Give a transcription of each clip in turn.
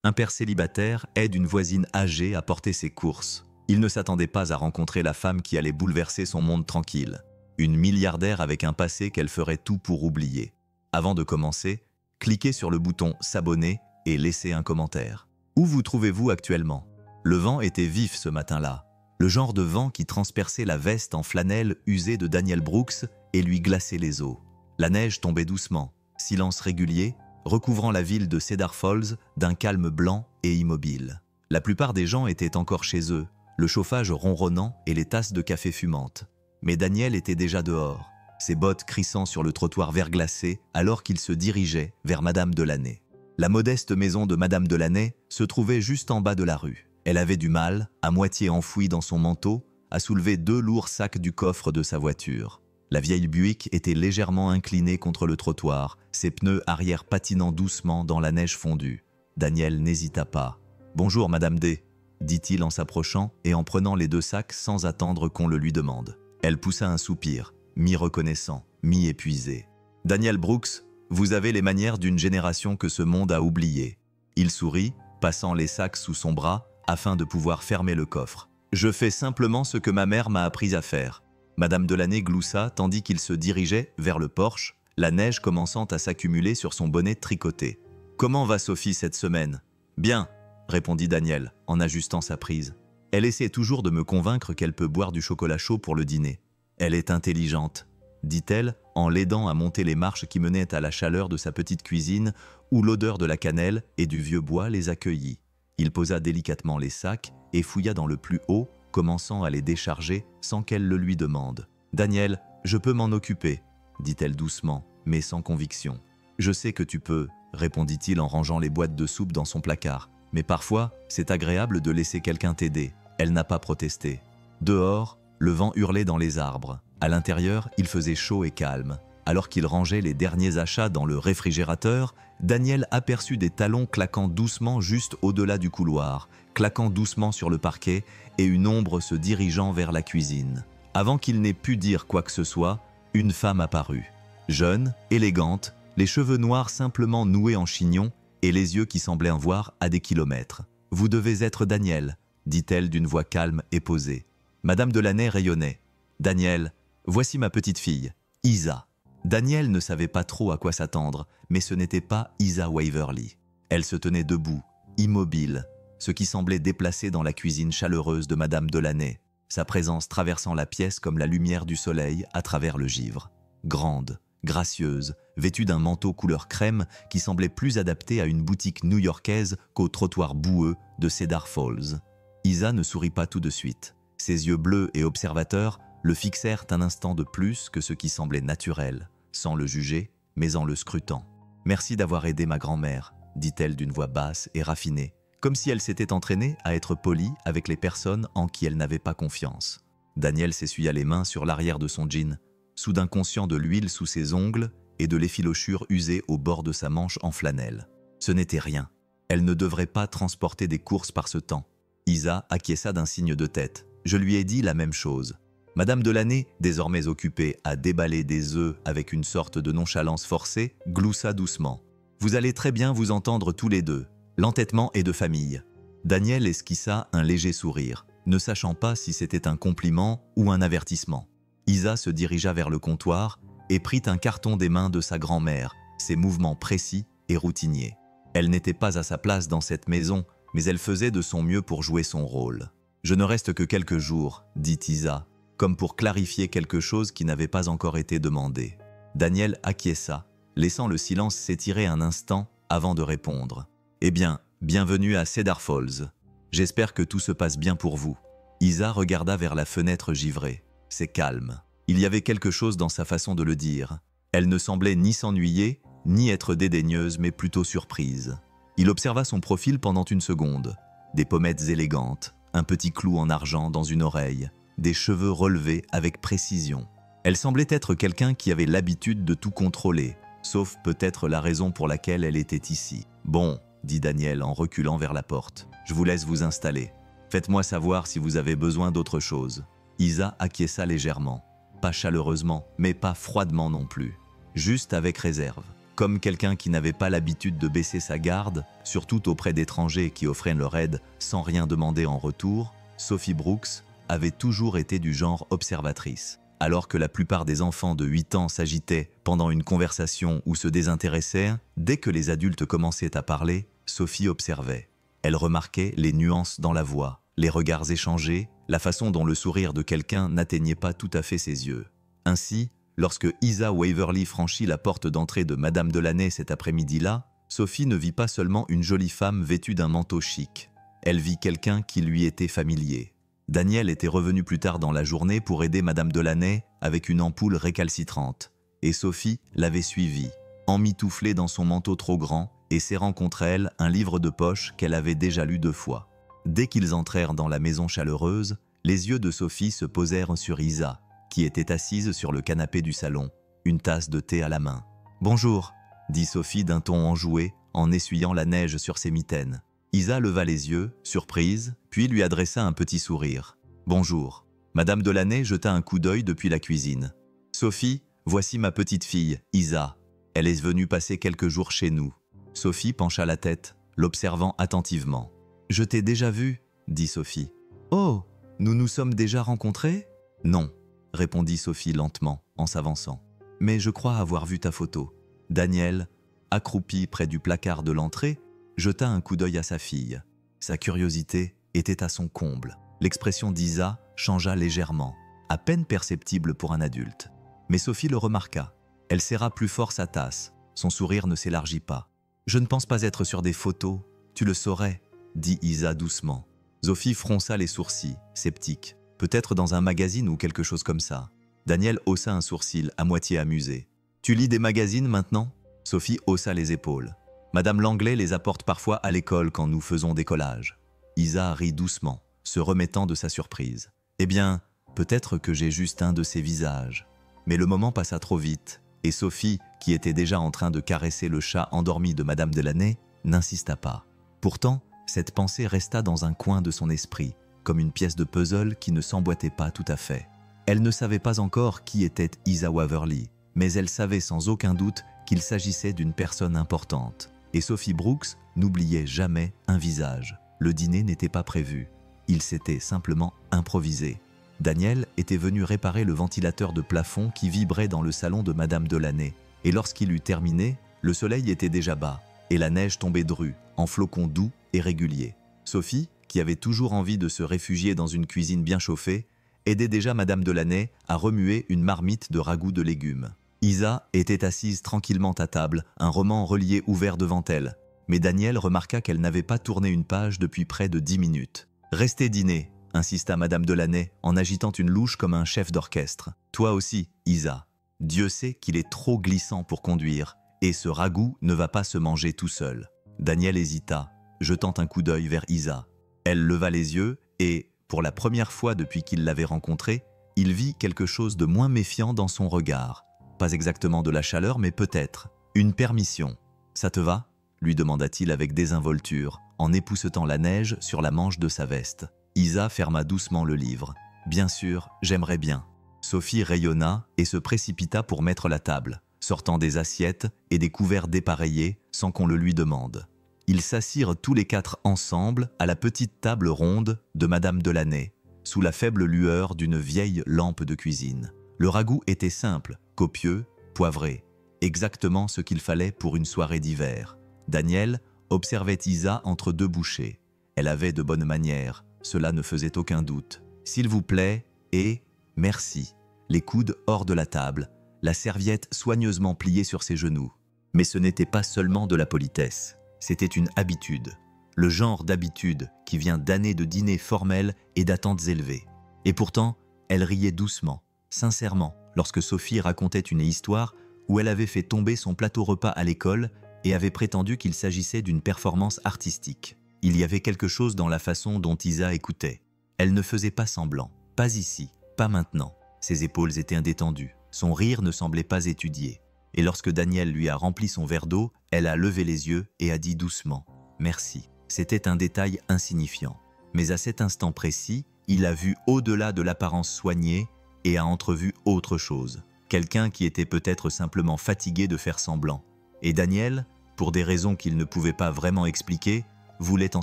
Un père célibataire aide une voisine âgée à porter ses courses. Il ne s'attendait pas à rencontrer la femme qui allait bouleverser son monde tranquille. Une milliardaire avec un passé qu'elle ferait tout pour oublier. Avant de commencer, cliquez sur le bouton « S'abonner » et laissez un commentaire. Où vous trouvez-vous actuellement? Le vent était vif ce matin-là. Le genre de vent qui transperçait la veste en flanelle usée de Daniel Brooks et lui glaçait les os. La neige tombait doucement, silence régulier, recouvrant la ville de Cedar Falls d'un calme blanc et immobile. La plupart des gens étaient encore chez eux, le chauffage ronronnant et les tasses de café fumantes. Mais Daniel était déjà dehors, ses bottes crissant sur le trottoir verglacé alors qu'il se dirigeait vers Madame Delaney. La modeste maison de Madame Delaney se trouvait juste en bas de la rue. Elle avait du mal, à moitié enfouie dans son manteau, à soulever 2 lourds sacs du coffre de sa voiture. La vieille Buick était légèrement inclinée contre le trottoir, ses pneus arrière patinant doucement dans la neige fondue. Daniel n'hésita pas. « Bonjour, Madame D », dit-il en s'approchant et en prenant les 2 sacs sans attendre qu'on le lui demande. Elle poussa un soupir, mi-reconnaissant, mi-épuisé. « Daniel Brooks, vous avez les manières d'une génération que ce monde a oubliée. » Il sourit, passant les sacs sous son bras afin de pouvoir fermer le coffre. « Je fais simplement ce que ma mère m'a appris à faire. » Madame Delaney gloussa tandis qu'il se dirigeait vers le porche, la neige commençant à s'accumuler sur son bonnet tricoté. « Comment va Sophie cette semaine ?»« Bien », répondit Daniel, en ajustant sa prise. « Elle essaie toujours de me convaincre qu'elle peut boire du chocolat chaud pour le dîner. Elle est intelligente, » dit-elle, en l'aidant à monter les marches qui menaient à la chaleur de sa petite cuisine, où l'odeur de la cannelle et du vieux bois les accueillit. Il posa délicatement les sacs et fouilla dans le plus haut, commençant à les décharger sans qu'elle le lui demande. « Daniel, je peux m'en occuper, » dit-elle doucement, mais sans conviction. « Je sais que tu peux, » répondit-il en rangeant les boîtes de soupe dans son placard. « Mais parfois, c'est agréable de laisser quelqu'un t'aider. » Elle n'a pas protesté. Dehors, le vent hurlait dans les arbres. À l'intérieur, il faisait chaud et calme. Alors qu'il rangeait les derniers achats dans le réfrigérateur, Daniel aperçut des talons claquant doucement juste au-delà du couloir, claquant doucement sur le parquet et une ombre se dirigeant vers la cuisine. Avant qu'il n'ait pu dire quoi que ce soit, une femme apparut. Jeune, élégante, les cheveux noirs simplement noués en chignon et les yeux qui semblaient en voir à des kilomètres. « Vous devez être Daniel », dit-elle d'une voix calme et posée. Madame Delaney rayonnait. « Daniel, voici ma petite fille, Isa. » Daniel ne savait pas trop à quoi s'attendre, mais ce n'était pas Isa Waverly. Elle se tenait debout, immobile, ce qui semblait déplacé dans la cuisine chaleureuse de Madame Delaney, sa présence traversant la pièce comme la lumière du soleil à travers le givre. Grande, gracieuse, vêtue d'un manteau couleur crème qui semblait plus adapté à une boutique new-yorkaise qu'au trottoir boueux de Cedar Falls. Isa ne sourit pas tout de suite. Ses yeux bleus et observateurs le fixèrent un instant de plus que ce qui semblait naturel, sans le juger, mais en le scrutant. « Merci d'avoir aidé ma grand-mère », dit-elle d'une voix basse et raffinée, comme si elle s'était entraînée à être polie avec les personnes en qui elle n'avait pas confiance. Daniel s'essuya les mains sur l'arrière de son jean, soudain conscient de l'huile sous ses ongles et de l'effilochure usée au bord de sa manche en flanelle. Ce n'était rien. Elle ne devrait pas transporter des courses par ce temps. Isa acquiesça d'un signe de tête. Je lui ai dit la même chose. Madame Delaney, désormais occupée à déballer des œufs avec une sorte de nonchalance forcée, gloussa doucement. « Vous allez très bien vous entendre tous les deux. L'entêtement est de famille. » Daniel esquissa un léger sourire, ne sachant pas si c'était un compliment ou un avertissement. Isa se dirigea vers le comptoir et prit un carton des mains de sa grand-mère, ses mouvements précis et routiniers. Elle n'était pas à sa place dans cette maison, mais elle faisait de son mieux pour jouer son rôle. « Je ne reste que quelques jours, » dit Isa, comme pour clarifier quelque chose qui n'avait pas encore été demandé. Daniel acquiesça, laissant le silence s'étirer un instant avant de répondre. « Eh bien, bienvenue à Cedar Falls. J'espère que tout se passe bien pour vous. » Isa regarda vers la fenêtre givrée. C'est calme. Il y avait quelque chose dans sa façon de le dire. Elle ne semblait ni s'ennuyer, ni être dédaigneuse, mais plutôt surprise. Il observa son profil pendant une seconde. Des pommettes élégantes, un petit clou en argent dans une oreille, des cheveux relevés avec précision. Elle semblait être quelqu'un qui avait l'habitude de tout contrôler, sauf peut-être la raison pour laquelle elle était ici. « Bon, » dit Daniel en reculant vers la porte, « je vous laisse vous installer. Faites-moi savoir si vous avez besoin d'autre chose. » Isa acquiesça légèrement, pas chaleureusement, mais pas froidement non plus, juste avec réserve. Comme quelqu'un qui n'avait pas l'habitude de baisser sa garde, surtout auprès d'étrangers qui offraient leur aide sans rien demander en retour, Sophie Brooks avait toujours été du genre observatrice. Alors que la plupart des enfants de 8 ans s'agitaient pendant une conversation ou se désintéressaient, dès que les adultes commençaient à parler, Sophie observait. Elle remarquait les nuances dans la voix, les regards échangés, la façon dont le sourire de quelqu'un n'atteignait pas tout à fait ses yeux. Ainsi, lorsque Isa Waverly franchit la porte d'entrée de Madame Delaney cet après-midi-là, Sophie ne vit pas seulement une jolie femme vêtue d'un manteau chic. Elle vit quelqu'un qui lui était familier. Daniel était revenu plus tard dans la journée pour aider Madame Delaney avec une ampoule récalcitrante, et Sophie l'avait suivi, emmitouflée dans son manteau trop grand et serrant contre elle un livre de poche qu'elle avait déjà lu 2 fois. Dès qu'ils entrèrent dans la maison chaleureuse, les yeux de Sophie se posèrent sur Isa, qui était assise sur le canapé du salon, une tasse de thé à la main. « Bonjour », dit Sophie d'un ton enjoué en essuyant la neige sur ses mitaines. Isa leva les yeux, surprise, puis lui adressa un petit sourire. « Bonjour ». Madame Delaney jeta un coup d'œil depuis la cuisine. « Sophie, voici ma petite fille, Isa. Elle est venue passer quelques jours chez nous. » Sophie pencha la tête, l'observant attentivement. « Je t'ai déjà vue » dit Sophie. « Oh, nous nous sommes déjà rencontrés ?»« Non », répondit Sophie lentement, en s'avançant. « Mais je crois avoir vu ta photo. » Daniel, accroupi près du placard de l'entrée, jeta un coup d'œil à sa fille. Sa curiosité était à son comble. L'expression d'Isa changea légèrement, à peine perceptible pour un adulte. Mais Sophie le remarqua. Elle serra plus fort sa tasse. Son sourire ne s'élargit pas. « Je ne pense pas être sur des photos. Tu le saurais, » dit Isa doucement. Sophie fronça les sourcils, sceptique. Peut-être dans un magazine ou quelque chose comme ça. Daniel haussa un sourcil, à moitié amusé. « Tu lis des magazines maintenant ?» Sophie haussa les épaules. « Madame Langlais les apporte parfois à l'école quand nous faisons des collages. » Isa rit doucement, se remettant de sa surprise. « Eh bien, peut-être que j'ai juste un de ces visages. » Mais le moment passa trop vite, et Sophie, qui était déjà en train de caresser le chat endormi de Madame Delaney, n'insista pas. Pourtant, cette pensée resta dans un coin de son esprit, comme une pièce de puzzle qui ne s'emboîtait pas tout à fait. Elle ne savait pas encore qui était Isa Waverly, mais elle savait sans aucun doute qu'il s'agissait d'une personne importante. Et Sophie Brooks n'oubliait jamais un visage. Le dîner n'était pas prévu. Il s'était simplement improvisé. Daniel était venu réparer le ventilateur de plafond qui vibrait dans le salon de Madame Delaney. Et lorsqu'il eut terminé, le soleil était déjà bas, et la neige tombait drue, en flocons doux et réguliers. Sophie, qui avait toujours envie de se réfugier dans une cuisine bien chauffée, aidait déjà Madame Delaney à remuer une marmite de ragoût de légumes. Isa était assise tranquillement à table, un roman relié ouvert devant elle. Mais Daniel remarqua qu'elle n'avait pas tourné une page depuis près de 10 minutes. « Restez dîner », insista Madame Delaney en agitant une louche comme un chef d'orchestre. « Toi aussi, Isa. Dieu sait qu'il est trop glissant pour conduire, et ce ragoût ne va pas se manger tout seul. » Daniel hésita, jetant un coup d'œil vers Isa. Elle leva les yeux et, pour la première fois depuis qu'il l'avait rencontrée, il vit quelque chose de moins méfiant dans son regard. Pas exactement de la chaleur, mais peut-être une permission. « Ça te va ?» lui demanda-t-il avec désinvolture, en époussetant la neige sur la manche de sa veste. Isa ferma doucement le livre. « Bien sûr, j'aimerais bien. » Sophie rayonna et se précipita pour mettre la table, sortant des assiettes et des couverts dépareillés sans qu'on le lui demande. Ils s'assirent tous les 4 ensemble à la petite table ronde de Madame Delaney, sous la faible lueur d'une vieille lampe de cuisine. Le ragoût était simple, copieux, poivré, exactement ce qu'il fallait pour une soirée d'hiver. Daniel observait Isa entre 2 bouchées. Elle avait de bonnes manières, cela ne faisait aucun doute. « S'il vous plaît » et « merci », les coudes hors de la table, la serviette soigneusement pliée sur ses genoux. Mais ce n'était pas seulement de la politesse, c'était une habitude. Le genre d'habitude qui vient d'années de dîners formels et d'attentes élevées. Et pourtant, elle riait doucement, sincèrement, lorsque Sophie racontait une histoire où elle avait fait tomber son plateau repas à l'école et avait prétendu qu'il s'agissait d'une performance artistique. Il y avait quelque chose dans la façon dont Isa écoutait. Elle ne faisait pas semblant, pas ici, pas maintenant. Ses épaules étaient indétendues, son rire ne semblait pas étudié. Et lorsque Daniel lui a rempli son verre d'eau, elle a levé les yeux et a dit doucement « Merci ». C'était un détail insignifiant. Mais à cet instant précis, il a vu au-delà de l'apparence soignée et a entrevu autre chose. Quelqu'un qui était peut-être simplement fatigué de faire semblant. Et Daniel, pour des raisons qu'il ne pouvait pas vraiment expliquer, voulait en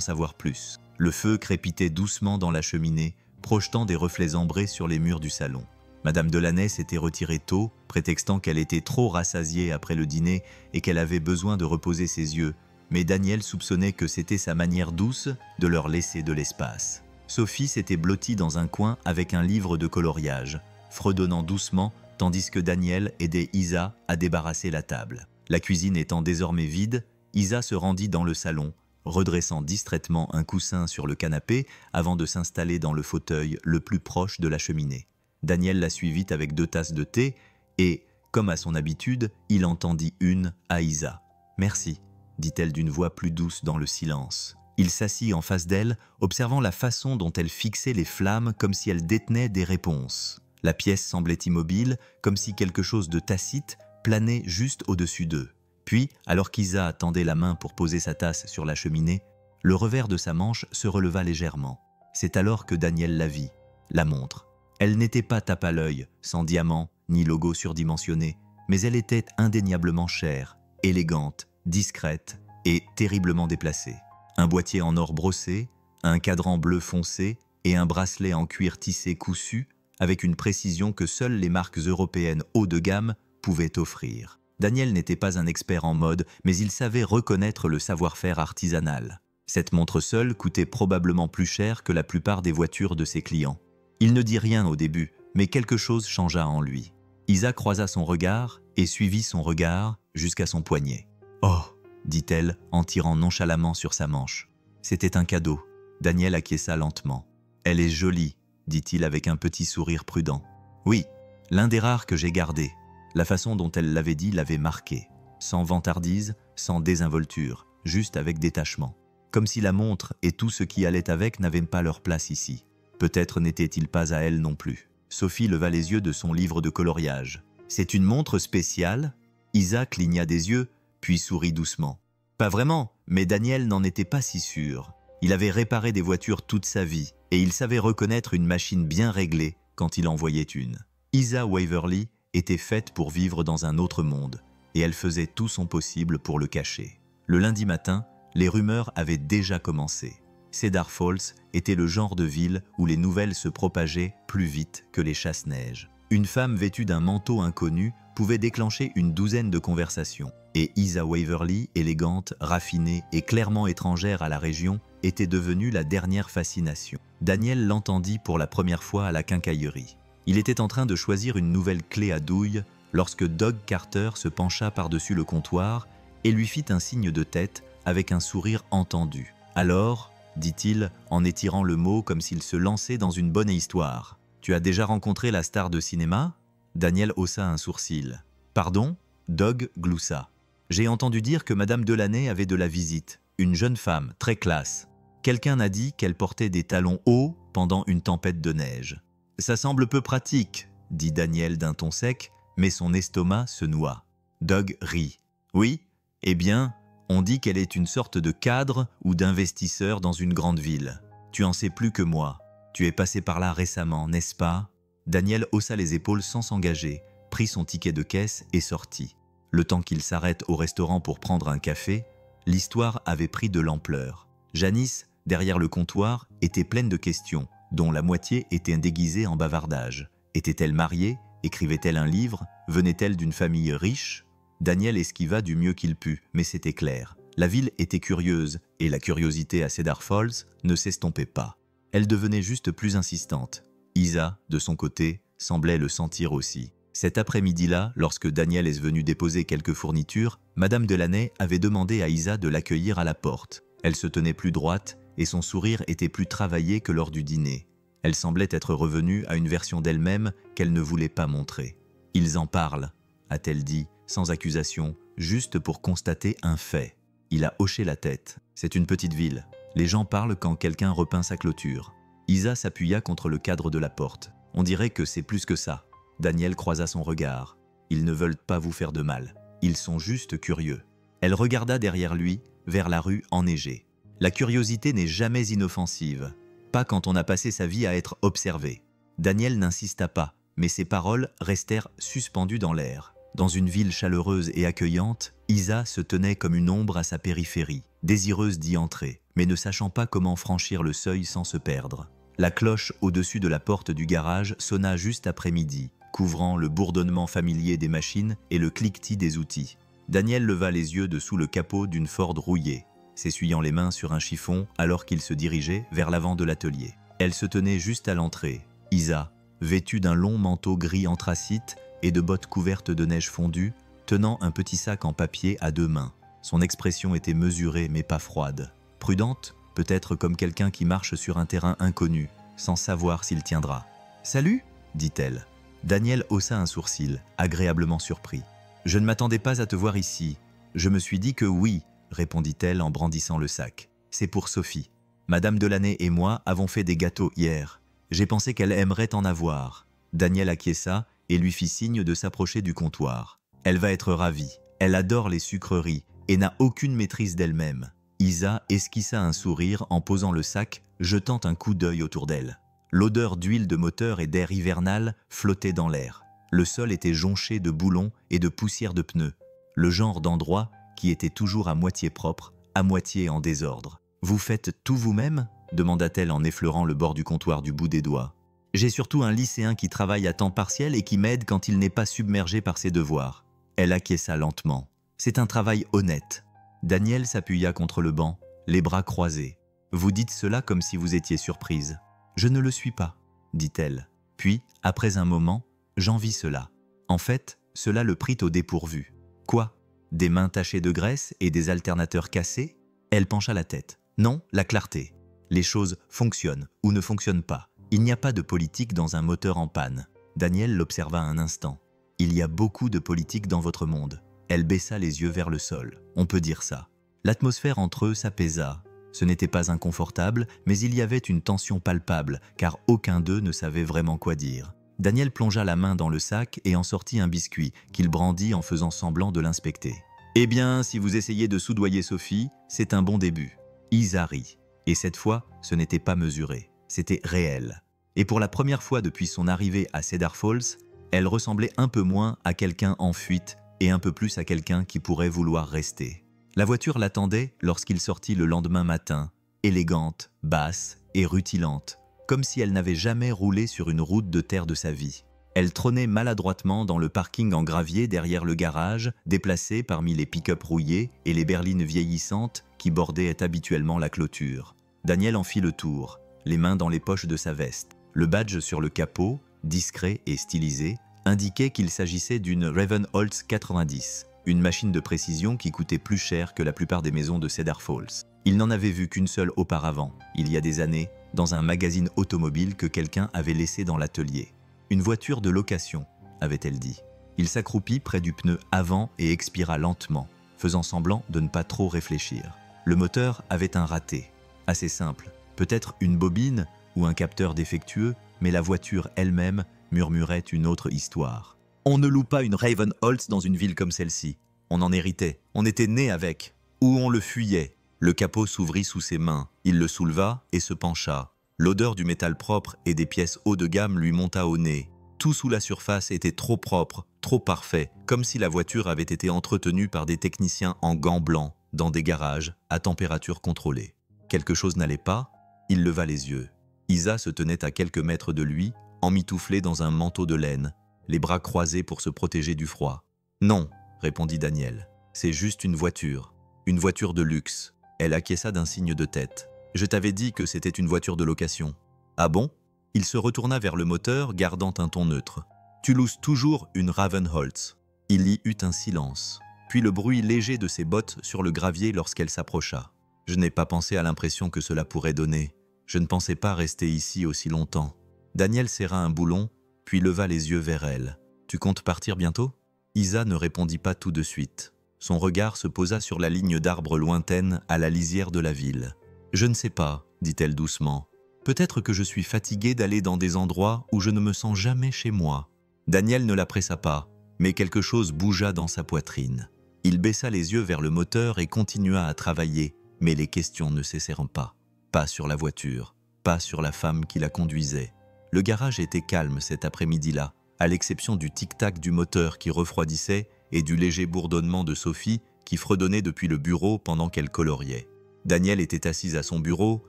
savoir plus. Le feu crépitait doucement dans la cheminée, projetant des reflets ambrés sur les murs du salon. Madame Delaney s'était retirée tôt, prétextant qu'elle était trop rassasiée après le dîner et qu'elle avait besoin de reposer ses yeux, mais Daniel soupçonnait que c'était sa manière douce de leur laisser de l'espace. Sophie s'était blottie dans un coin avec un livre de coloriage, fredonnant doucement, tandis que Daniel aidait Isa à débarrasser la table. La cuisine étant désormais vide, Isa se rendit dans le salon, redressant distraitement un coussin sur le canapé avant de s'installer dans le fauteuil le plus proche de la cheminée. Daniel la suivit avec 2 tasses de thé et, comme à son habitude, il en tendit une à Isa. « Merci », dit-elle d'une voix plus douce dans le silence. Il s'assit en face d'elle, observant la façon dont elle fixait les flammes comme si elle détenait des réponses. La pièce semblait immobile, comme si quelque chose de tacite planait juste au-dessus d'eux. Puis, alors qu'Isa tendait la main pour poser sa tasse sur la cheminée, le revers de sa manche se releva légèrement. C'est alors que Daniel la vit, la montre. Elle n'était pas tape à l'œil, sans diamant ni logo surdimensionné, mais elle était indéniablement chère, élégante, discrète et terriblement déplacée. Un boîtier en or brossé, un cadran bleu foncé et un bracelet en cuir tissé cousu avec une précision que seules les marques européennes haut de gamme pouvaient offrir. Daniel n'était pas un expert en mode, mais il savait reconnaître le savoir-faire artisanal. Cette montre seule coûtait probablement plus cher que la plupart des voitures de ses clients. Il ne dit rien au début, mais quelque chose changea en lui. Isa croisa son regard et suivit son regard jusqu'à son poignet. « Oh !» dit-elle en tirant nonchalamment sur sa manche. C'était un cadeau. Daniel acquiesça lentement. « Elle est jolie », dit-il avec un petit sourire prudent. « Oui, l'un des rares que j'ai gardé. » La façon dont elle l'avait dit l'avait marqué. Sans vantardise, sans désinvolture, juste avec détachement. Comme si la montre et tout ce qui allait avec n'avaient pas leur place ici. Peut-être n'était-il pas à elle non plus. Sophie leva les yeux de son livre de coloriage. « C'est une montre spéciale ?» Isa cligna des yeux, puis sourit doucement. « Pas vraiment, mais Daniel n'en était pas si sûr. Il avait réparé des voitures toute sa vie, et il savait reconnaître une machine bien réglée quand il en voyait une. » Isa Waverly était faite pour vivre dans un autre monde, et elle faisait tout son possible pour le cacher. Le lundi matin, les rumeurs avaient déjà commencé. Cedar Falls était le genre de ville où les nouvelles se propageaient plus vite que les chasse-neige. Une femme vêtue d'un manteau inconnu pouvait déclencher une douzaine de conversations, et Isa Waverly, élégante, raffinée et clairement étrangère à la région, était devenue la dernière fascination. Daniel l'entendit pour la première fois à la quincaillerie. Il était en train de choisir une nouvelle clé à douille lorsque Doug Carter se pencha par-dessus le comptoir et lui fit un signe de tête avec un sourire entendu. « Alors, dit-il en étirant le mot comme s'il se lançait dans une bonne histoire, tu as déjà rencontré la star de cinéma ?» Daniel haussa un sourcil. « Pardon ?» Doug gloussa. « J'ai entendu dire que Madame Delaney avait de la visite, une jeune femme, très classe. Quelqu'un a dit qu'elle portait des talons hauts pendant une tempête de neige. » « Ça semble peu pratique, » dit Daniel d'un ton sec, mais son estomac se noua. Doug rit. « Oui, eh bien, on dit qu'elle est une sorte de cadre ou d'investisseur dans une grande ville. Tu en sais plus que moi. Tu es passé par là récemment, n'est-ce pas ?» Daniel haussa les épaules sans s'engager, prit son ticket de caisse et sortit. Le temps qu'il s'arrête au restaurant pour prendre un café, l'histoire avait pris de l'ampleur. Janice, derrière le comptoir, était pleine de questions, dont la moitié était déguisée en bavardage. Était-elle mariée? Écrivait-elle un livre? Venait-elle d'une famille riche? Daniel esquiva du mieux qu'il put, mais c'était clair. La ville était curieuse, et la curiosité à Cedar Falls ne s'estompait pas. Elle devenait juste plus insistante. Isa, de son côté, semblait le sentir aussi. Cet après-midi-là, lorsque Daniel est venu déposer quelques fournitures, Madame Delaney avait demandé à Isa de l'accueillir à la porte. Elle se tenait plus droite, et son sourire était plus travaillé que lors du dîner. Elle semblait être revenue à une version d'elle-même qu'elle ne voulait pas montrer. « Ils en parlent », a-t-elle dit, sans accusation, juste pour constater un fait. Il a hoché la tête. C'est une petite ville. Les gens parlent quand quelqu'un repeint sa clôture. Isa s'appuya contre le cadre de la porte. On dirait que c'est plus que ça. Daniel croisa son regard. Ils ne veulent pas vous faire de mal. Ils sont juste curieux. Elle regarda derrière lui, vers la rue enneigée. La curiosité n'est jamais inoffensive, pas quand on a passé sa vie à être observé. Daniel n'insista pas, mais ses paroles restèrent suspendues dans l'air. Dans une ville chaleureuse et accueillante, Isa se tenait comme une ombre à sa périphérie, désireuse d'y entrer, mais ne sachant pas comment franchir le seuil sans se perdre. La cloche au-dessus de la porte du garage sonna juste après midi, couvrant le bourdonnement familier des machines et le cliquetis des outils. Daniel leva les yeux de sous le capot d'une Ford rouillée, s'essuyant les mains sur un chiffon alors qu'il se dirigeait vers l'avant de l'atelier. Elle se tenait juste à l'entrée, Isa, vêtue d'un long manteau gris anthracite et de bottes couvertes de neige fondue, tenant un petit sac en papier à 2 mains. Son expression était mesurée mais pas froide. Prudente, peut-être comme quelqu'un qui marche sur un terrain inconnu, sans savoir s'il tiendra. « Salut » dit-elle. Daniel haussa un sourcil, agréablement surpris. « Je ne m'attendais pas à te voir ici. Je me suis dit que oui, » répondit-elle en brandissant le sac. « C'est pour Sophie. Madame Delaney et moi avons fait des gâteaux hier. J'ai pensé qu'elle aimerait en avoir. » Daniel acquiesça et lui fit signe de s'approcher du comptoir. Elle va être ravie. Elle adore les sucreries et n'a aucune maîtrise d'elle-même. Isa esquissa un sourire en posant le sac, jetant un coup d'œil autour d'elle. L'odeur d'huile de moteur et d'air hivernal flottait dans l'air. Le sol était jonché de boulons et de poussière de pneus. Le genre d'endroit qui était toujours à moitié propre, à moitié en désordre. « Vous faites tout vous-même » demanda-t-elle en effleurant le bord du comptoir du bout des doigts. « J'ai surtout un lycéen qui travaille à temps partiel et qui m'aide quand il n'est pas submergé par ses devoirs. » Elle acquiesça lentement. « C'est un travail honnête. » Daniel s'appuya contre le banc, les bras croisés. « Vous dites cela comme si vous étiez surprise. »« Je ne le suis pas, » dit-elle. Puis, après un moment, j'en vis cela. En fait, cela le prit au dépourvu. « Quoi ? Des mains tachées de graisse et des alternateurs cassés ?» Elle pencha la tête. « Non, la clarté. Les choses fonctionnent ou ne fonctionnent pas. Il n'y a pas de politique dans un moteur en panne. » Daniel l'observa un instant. « Il y a beaucoup de politique dans votre monde. » Elle baissa les yeux vers le sol. On peut dire ça. L'atmosphère entre eux s'apaisa. Ce n'était pas inconfortable, mais il y avait une tension palpable, car aucun d'eux ne savait vraiment quoi dire. Daniel plongea la main dans le sac et en sortit un biscuit, qu'il brandit en faisant semblant de l'inspecter. « Eh bien, si vous essayez de soudoyer Sophie, c'est un bon début. » Isa rit. Et cette fois, ce n'était pas mesuré. C'était réel. Et pour la première fois depuis son arrivée à Cedar Falls, elle ressemblait un peu moins à quelqu'un en fuite et un peu plus à quelqu'un qui pourrait vouloir rester. La voiture l'attendait lorsqu'il sortit le lendemain matin, élégante, basse et rutilante, comme si elle n'avait jamais roulé sur une route de terre de sa vie. Elle trônait maladroitement dans le parking en gravier derrière le garage, déplacée parmi les pick-up rouillés et les berlines vieillissantes qui bordaient habituellement la clôture. Daniel en fit le tour, les mains dans les poches de sa veste. Le badge sur le capot, discret et stylisé, indiquait qu'il s'agissait d'une Ravenholz 90, une machine de précision qui coûtait plus cher que la plupart des maisons de Cedar Falls. Il n'en avait vu qu'une seule auparavant, il y a des années, dans un magazine automobile que quelqu'un avait laissé dans l'atelier. Une voiture de location, avait-elle dit. Il s'accroupit près du pneu avant et expira lentement, faisant semblant de ne pas trop réfléchir. Le moteur avait un raté. Assez simple, peut-être une bobine ou un capteur défectueux, mais la voiture elle-même murmurait une autre histoire. On ne loue pas une Ravenholz dans une ville comme celle-ci. On en héritait, on était né avec, ou on le fuyait. Le capot s'ouvrit sous ses mains, il le souleva et se pencha. L'odeur du métal propre et des pièces haut de gamme lui monta au nez. Tout sous la surface était trop propre, trop parfait, comme si la voiture avait été entretenue par des techniciens en gants blancs, dans des garages, à température contrôlée. Quelque chose n'allait pas, il leva les yeux. Isa se tenait à quelques mètres de lui, emmitouflée dans un manteau de laine, les bras croisés pour se protéger du froid. « Non, » répondit Daniel, « c'est juste une voiture de luxe. » Elle acquiesça d'un signe de tête. « Je t'avais dit que c'était une voiture de location. »« Ah bon ?» Il se retourna vers le moteur, gardant un ton neutre. « Tu loues toujours une Ravenholz. » Il y eut un silence, puis le bruit léger de ses bottes sur le gravier lorsqu'elle s'approcha. « Je n'ai pas pensé à l'impression que cela pourrait donner. Je ne pensais pas rester ici aussi longtemps. » Daniel serra un boulon, puis leva les yeux vers elle. « Tu comptes partir bientôt ?» Isa ne répondit pas tout de suite. Son regard se posa sur la ligne d'arbres lointaine à la lisière de la ville. « Je ne sais pas, » dit-elle doucement. « Peut-être que je suis fatiguée d'aller dans des endroits où je ne me sens jamais chez moi. » Daniel ne la pressa pas, mais quelque chose bougea dans sa poitrine. Il baissa les yeux vers le moteur et continua à travailler, mais les questions ne cessèrent pas. Pas sur la voiture, pas sur la femme qui la conduisait. Le garage était calme cet après-midi-là, à l'exception du tic-tac du moteur qui refroidissait et du léger bourdonnement de Sophie qui fredonnait depuis le bureau pendant qu'elle coloriait. Daniel était assise à son bureau,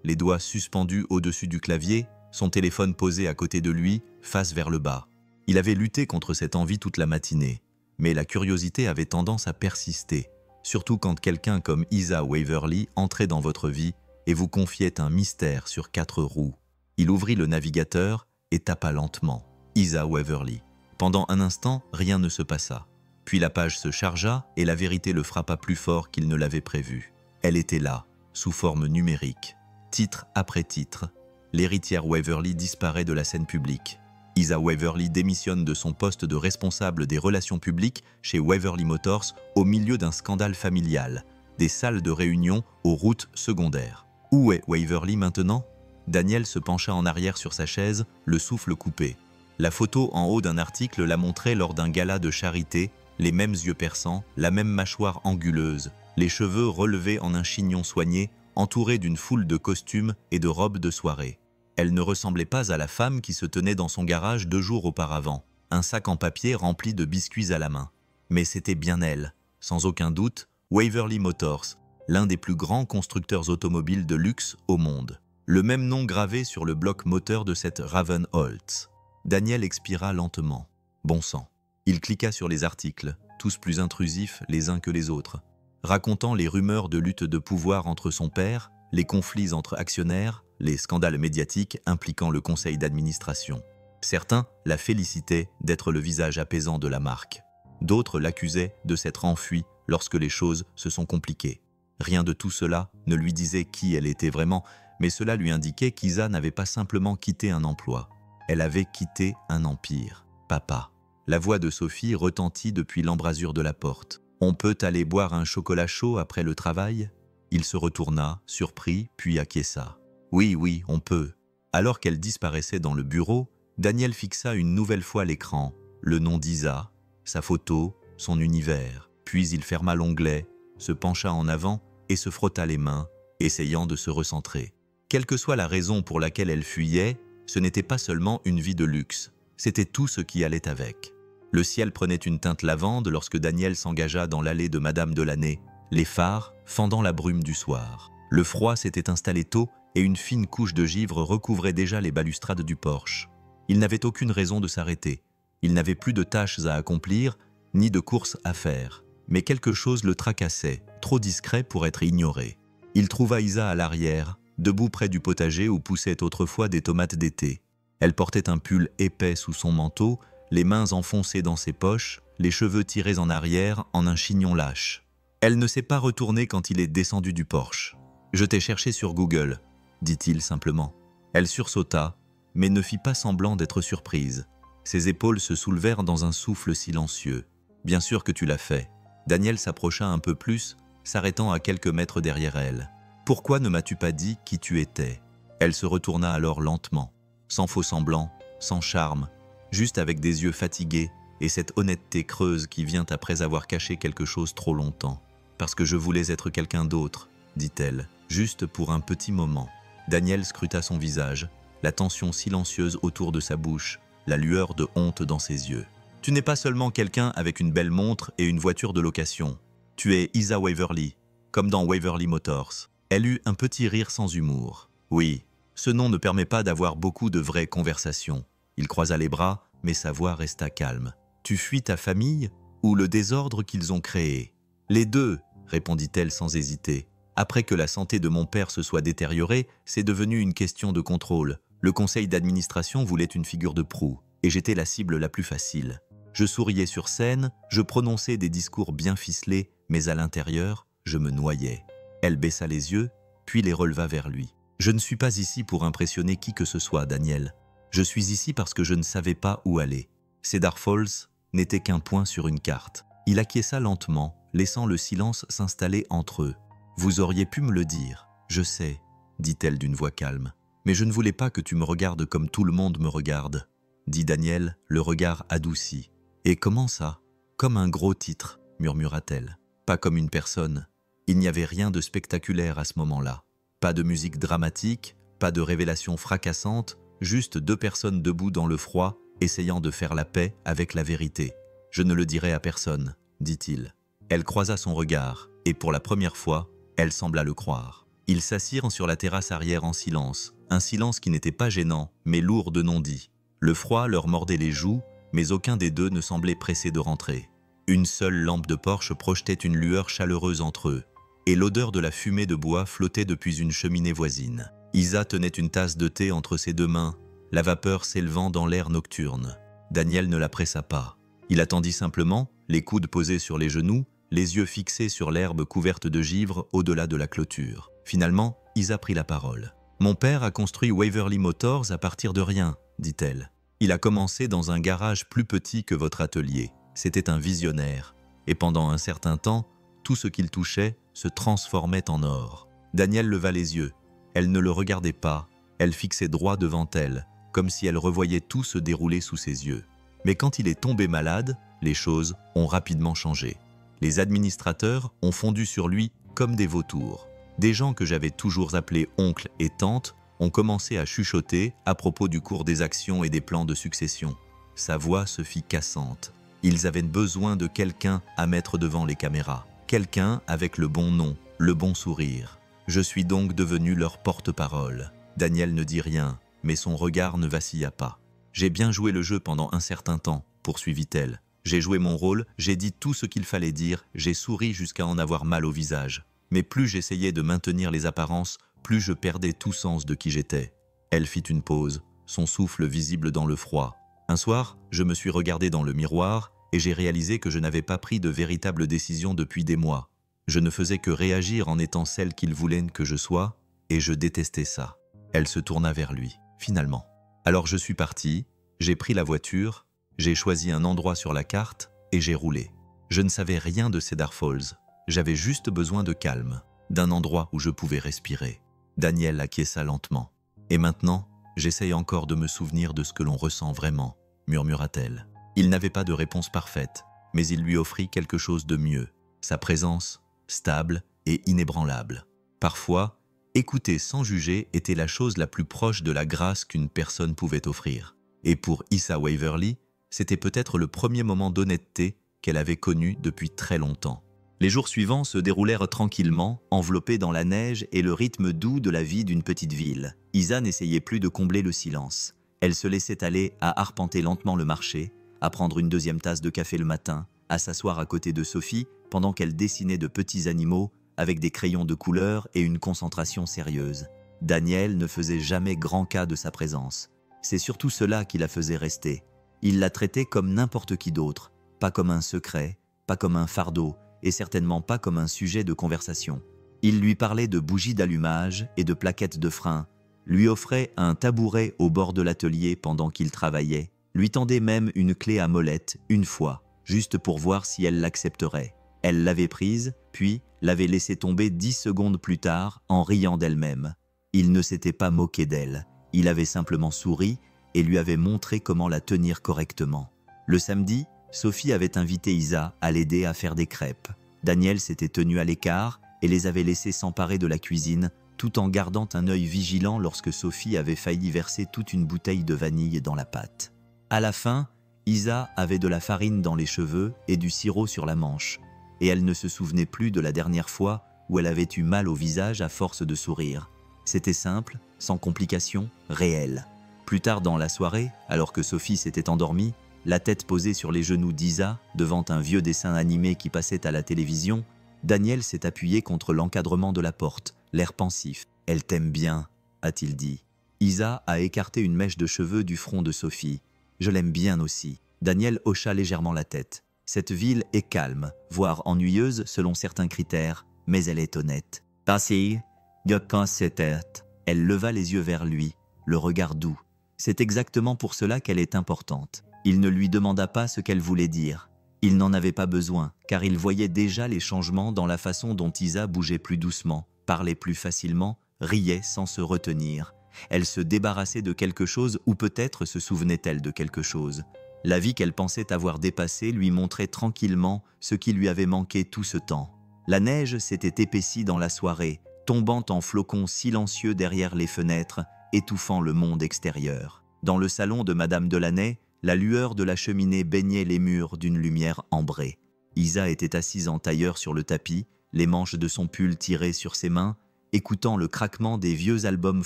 les doigts suspendus au-dessus du clavier, son téléphone posé à côté de lui, face vers le bas. Il avait lutté contre cette envie toute la matinée, mais la curiosité avait tendance à persister, surtout quand quelqu'un comme Isa Waverly entrait dans votre vie et vous confiait un mystère sur 4 roues. Il ouvrit le navigateur et tapa lentement « Isa Waverly ». Pendant un instant, rien ne se passa. Puis la page se chargea et la vérité le frappa plus fort qu'il ne l'avait prévu. Elle était là, sous forme numérique. Titre après titre, l'héritière Waverly disparaît de la scène publique. Isa Waverly démissionne de son poste de responsable des relations publiques chez Waverly Motors au milieu d'un scandale familial, des salles de réunion aux routes secondaires. Où est Waverly maintenant? Daniel se pencha en arrière sur sa chaise, le souffle coupé. La photo en haut d'un article la montrait lors d'un gala de charité, les mêmes yeux perçants, la même mâchoire anguleuse, les cheveux relevés en un chignon soigné, entourée d'une foule de costumes et de robes de soirée. Elle ne ressemblait pas à la femme qui se tenait dans son garage 2 jours auparavant, un sac en papier rempli de biscuits à la main. Mais c'était bien elle, sans aucun doute, Waverly Motors, l'un des plus grands constructeurs automobiles de luxe au monde. Le même nom gravé sur le bloc moteur de cette Ravenholz. Daniel expira lentement. Bon sang. Il cliqua sur les articles, tous plus intrusifs les uns que les autres, racontant les rumeurs de lutte de pouvoir entre son père, les conflits entre actionnaires, les scandales médiatiques impliquant le conseil d'administration. Certains la félicitaient d'être le visage apaisant de la marque. D'autres l'accusaient de s'être enfuie lorsque les choses se sont compliquées. Rien de tout cela ne lui disait qui elle était vraiment, mais cela lui indiquait qu'Isa n'avait pas simplement quitté un emploi. Elle avait quitté un empire. Papa. La voix de Sophie retentit depuis l'embrasure de la porte. « On peut aller boire un chocolat chaud après le travail ?» Il se retourna, surpris, puis acquiesça. « Oui, oui, on peut. » Alors qu'elle disparaissait dans le bureau, Daniel fixa une nouvelle fois l'écran, le nom d'Isa, sa photo, son univers. Puis il ferma l'onglet, se pencha en avant et se frotta les mains, essayant de se recentrer. Quelle que soit la raison pour laquelle elle fuyait, ce n'était pas seulement une vie de luxe, c'était tout ce qui allait avec. Le ciel prenait une teinte lavande lorsque Daniel s'engagea dans l'allée de Madame Delaney, les phares fendant la brume du soir. Le froid s'était installé tôt et une fine couche de givre recouvrait déjà les balustrades du porche. Il n'avait aucune raison de s'arrêter. Il n'avait plus de tâches à accomplir, ni de courses à faire. Mais quelque chose le tracassait, trop discret pour être ignoré. Il trouva Isa à l'arrière, debout près du potager où poussaient autrefois des tomates d'été. Elle portait un pull épais sous son manteau, les mains enfoncées dans ses poches, les cheveux tirés en arrière en un chignon lâche. Elle ne s'est pas retournée quand il est descendu du porche. « Je t'ai cherché sur Google », dit-il simplement. Elle sursauta, mais ne fit pas semblant d'être surprise. Ses épaules se soulevèrent dans un souffle silencieux. « Bien sûr que tu l'as fait. » Daniel s'approcha un peu plus, s'arrêtant à quelques mètres derrière elle. « Pourquoi ne m'as-tu pas dit qui tu étais ?» Elle se retourna alors lentement, sans faux semblant, sans charme, juste avec des yeux fatigués et cette honnêteté creuse qui vient après avoir caché quelque chose trop longtemps. « Parce que je voulais être quelqu'un d'autre, » dit-elle, juste pour un petit moment. Daniel scruta son visage, la tension silencieuse autour de sa bouche, la lueur de honte dans ses yeux. « Tu n'es pas seulement quelqu'un avec une belle montre et une voiture de location. Tu es Isa Waverly, comme dans Waverly Motors. » Elle eut un petit rire sans humour. « Oui, ce nom ne permet pas d'avoir beaucoup de vraies conversations. » Il croisa les bras, mais sa voix resta calme. « Tu fuis ta famille ou le désordre qu'ils ont créé ?»« Les deux, » répondit-elle sans hésiter. « Après que la santé de mon père se soit détériorée, c'est devenu une question de contrôle. Le conseil d'administration voulait une figure de proue, et j'étais la cible la plus facile. Je souriais sur scène, je prononçais des discours bien ficelés, mais à l'intérieur, je me noyais. » Elle baissa les yeux, puis les releva vers lui. « Je ne suis pas ici pour impressionner qui que ce soit, Daniel. Je suis ici parce que je ne savais pas où aller. Cedar Falls n'était qu'un point sur une carte. » Il acquiesça lentement, laissant le silence s'installer entre eux. « Vous auriez pu me le dire, je sais, » dit-elle d'une voix calme. « Mais je ne voulais pas que tu me regardes comme tout le monde me regarde, » dit Daniel, le regard adouci. « Et comment ça ? Comme un gros titre, » murmura-t-elle. « Pas comme une personne. » Il n'y avait rien de spectaculaire à ce moment-là. Pas de musique dramatique, pas de révélation fracassante, juste 2 personnes debout dans le froid, essayant de faire la paix avec la vérité. « Je ne le dirai à personne, dit-il. » Elle croisa son regard, et pour la première fois, elle sembla le croire. Ils s'assirent sur la terrasse arrière en silence, un silence qui n'était pas gênant, mais lourd de non-dits. Le froid leur mordait les joues, mais aucun des deux ne semblait pressé de rentrer. Une seule lampe de Porsche projetait une lueur chaleureuse entre eux, et l'odeur de la fumée de bois flottait depuis une cheminée voisine. Isa tenait une tasse de thé entre ses deux mains, la vapeur s'élevant dans l'air nocturne. Daniel ne la pressa pas. Il attendit simplement, les coudes posés sur les genoux, les yeux fixés sur l'herbe couverte de givre au-delà de la clôture. Finalement, Isa prit la parole. « Mon père a construit Waverly Motors à partir de rien, dit-elle. Il a commencé dans un garage plus petit que votre atelier. C'était un visionnaire. Et pendant un certain temps, tout ce qu'il touchait se transformait en or. » Daniel leva les yeux. Elle ne le regardait pas. Elle fixait droit devant elle, comme si elle revoyait tout se dérouler sous ses yeux. Mais quand il est tombé malade, les choses ont rapidement changé. Les administrateurs ont fondu sur lui comme des vautours. Des gens que j'avais toujours appelés oncles et tantes ont commencé à chuchoter à propos du cours des actions et des plans de succession. Sa voix se fit cassante. Ils avaient besoin de quelqu'un à mettre devant les caméras. Quelqu'un avec le bon nom, le bon sourire. Je suis donc devenu leur porte-parole. Daniel ne dit rien, mais son regard ne vacilla pas. J'ai bien joué le jeu pendant un certain temps, poursuivit-elle. J'ai joué mon rôle, j'ai dit tout ce qu'il fallait dire, j'ai souri jusqu'à en avoir mal au visage. Mais plus j'essayais de maintenir les apparences, plus je perdais tout sens de qui j'étais. Elle fit une pause, son souffle visible dans le froid. Un soir, je me suis regardé dans le miroir et j'ai réalisé que je n'avais pas pris de véritable décision depuis des mois. Je ne faisais que réagir en étant celle qu'il voulait que je sois, et je détestais ça. Elle se tourna vers lui, finalement. Alors je suis parti, j'ai pris la voiture, j'ai choisi un endroit sur la carte et j'ai roulé. Je ne savais rien de Cedar Falls. J'avais juste besoin de calme, d'un endroit où je pouvais respirer. Daniel acquiesça lentement. Et maintenant, j'essaye encore de me souvenir de ce que l'on ressent vraiment, murmura-t-elle. Il n'avait pas de réponse parfaite, mais il lui offrit quelque chose de mieux. Sa présence, stable et inébranlable. Parfois, écouter sans juger était la chose la plus proche de la grâce qu'une personne pouvait offrir. Et pour Isa Waverly, c'était peut-être le premier moment d'honnêteté qu'elle avait connu depuis très longtemps. Les jours suivants se déroulèrent tranquillement, enveloppés dans la neige et le rythme doux de la vie d'une petite ville. Isa n'essayait plus de combler le silence. Elle se laissait aller à arpenter lentement le marché, à prendre une deuxième tasse de café le matin, à s'asseoir à côté de Sophie pendant qu'elle dessinait de petits animaux avec des crayons de couleur et une concentration sérieuse. Daniel ne faisait jamais grand cas de sa présence. C'est surtout cela qui la faisait rester. Il la traitait comme n'importe qui d'autre, pas comme un secret, pas comme un fardeau, et certainement pas comme un sujet de conversation. Il lui parlait de bougies d'allumage et de plaquettes de frein, lui offrait un tabouret au bord de l'atelier pendant qu'il travaillait, lui tendait même une clé à molette une fois, juste pour voir si elle l'accepterait. Elle l'avait prise, puis l'avait laissée tomber 10 secondes plus tard en riant d'elle-même. Il ne s'était pas moqué d'elle, il avait simplement souri et lui avait montré comment la tenir correctement. Le samedi, Sophie avait invité Isa à l'aider à faire des crêpes. Daniel s'était tenu à l'écart et les avait laissés s'emparer de la cuisine, tout en gardant un œil vigilant lorsque Sophie avait failli verser toute une bouteille de vanille dans la pâte. À la fin, Isa avait de la farine dans les cheveux et du sirop sur la manche, et elle ne se souvenait plus de la dernière fois où elle avait eu mal au visage à force de sourire. C'était simple, sans complications, réel. Plus tard dans la soirée, alors que Sophie s'était endormie, la tête posée sur les genoux d'Isa, devant un vieux dessin animé qui passait à la télévision, Daniel s'est appuyé contre l'encadrement de la porte, l'air pensif. « Elle t'aime bien », a-t-il dit. Isa a écarté une mèche de cheveux du front de Sophie. « Je l'aime bien aussi ». Daniel hocha légèrement la tête. Cette ville est calme, voire ennuyeuse selon certains critères, mais elle est honnête. « Passez, de quand c'était ?» Elle leva les yeux vers lui, le regard doux. C'est exactement pour cela qu'elle est importante. Il ne lui demanda pas ce qu'elle voulait dire. Il n'en avait pas besoin, car il voyait déjà les changements dans la façon dont Isa bougeait plus doucement, parlait plus facilement, riait sans se retenir. Elle se débarrassait de quelque chose ou peut-être se souvenait-elle de quelque chose. La vie qu'elle pensait avoir dépassée lui montrait tranquillement ce qui lui avait manqué tout ce temps. La neige s'était épaissie dans la soirée, tombant en flocons silencieux derrière les fenêtres, étouffant le monde extérieur. Dans le salon de Madame Delaney, La lueur de la cheminée baignait les murs d'une lumière ambrée. Isa était assise en tailleur sur le tapis, les manches de son pull tirées sur ses mains, écoutant le craquement des vieux albums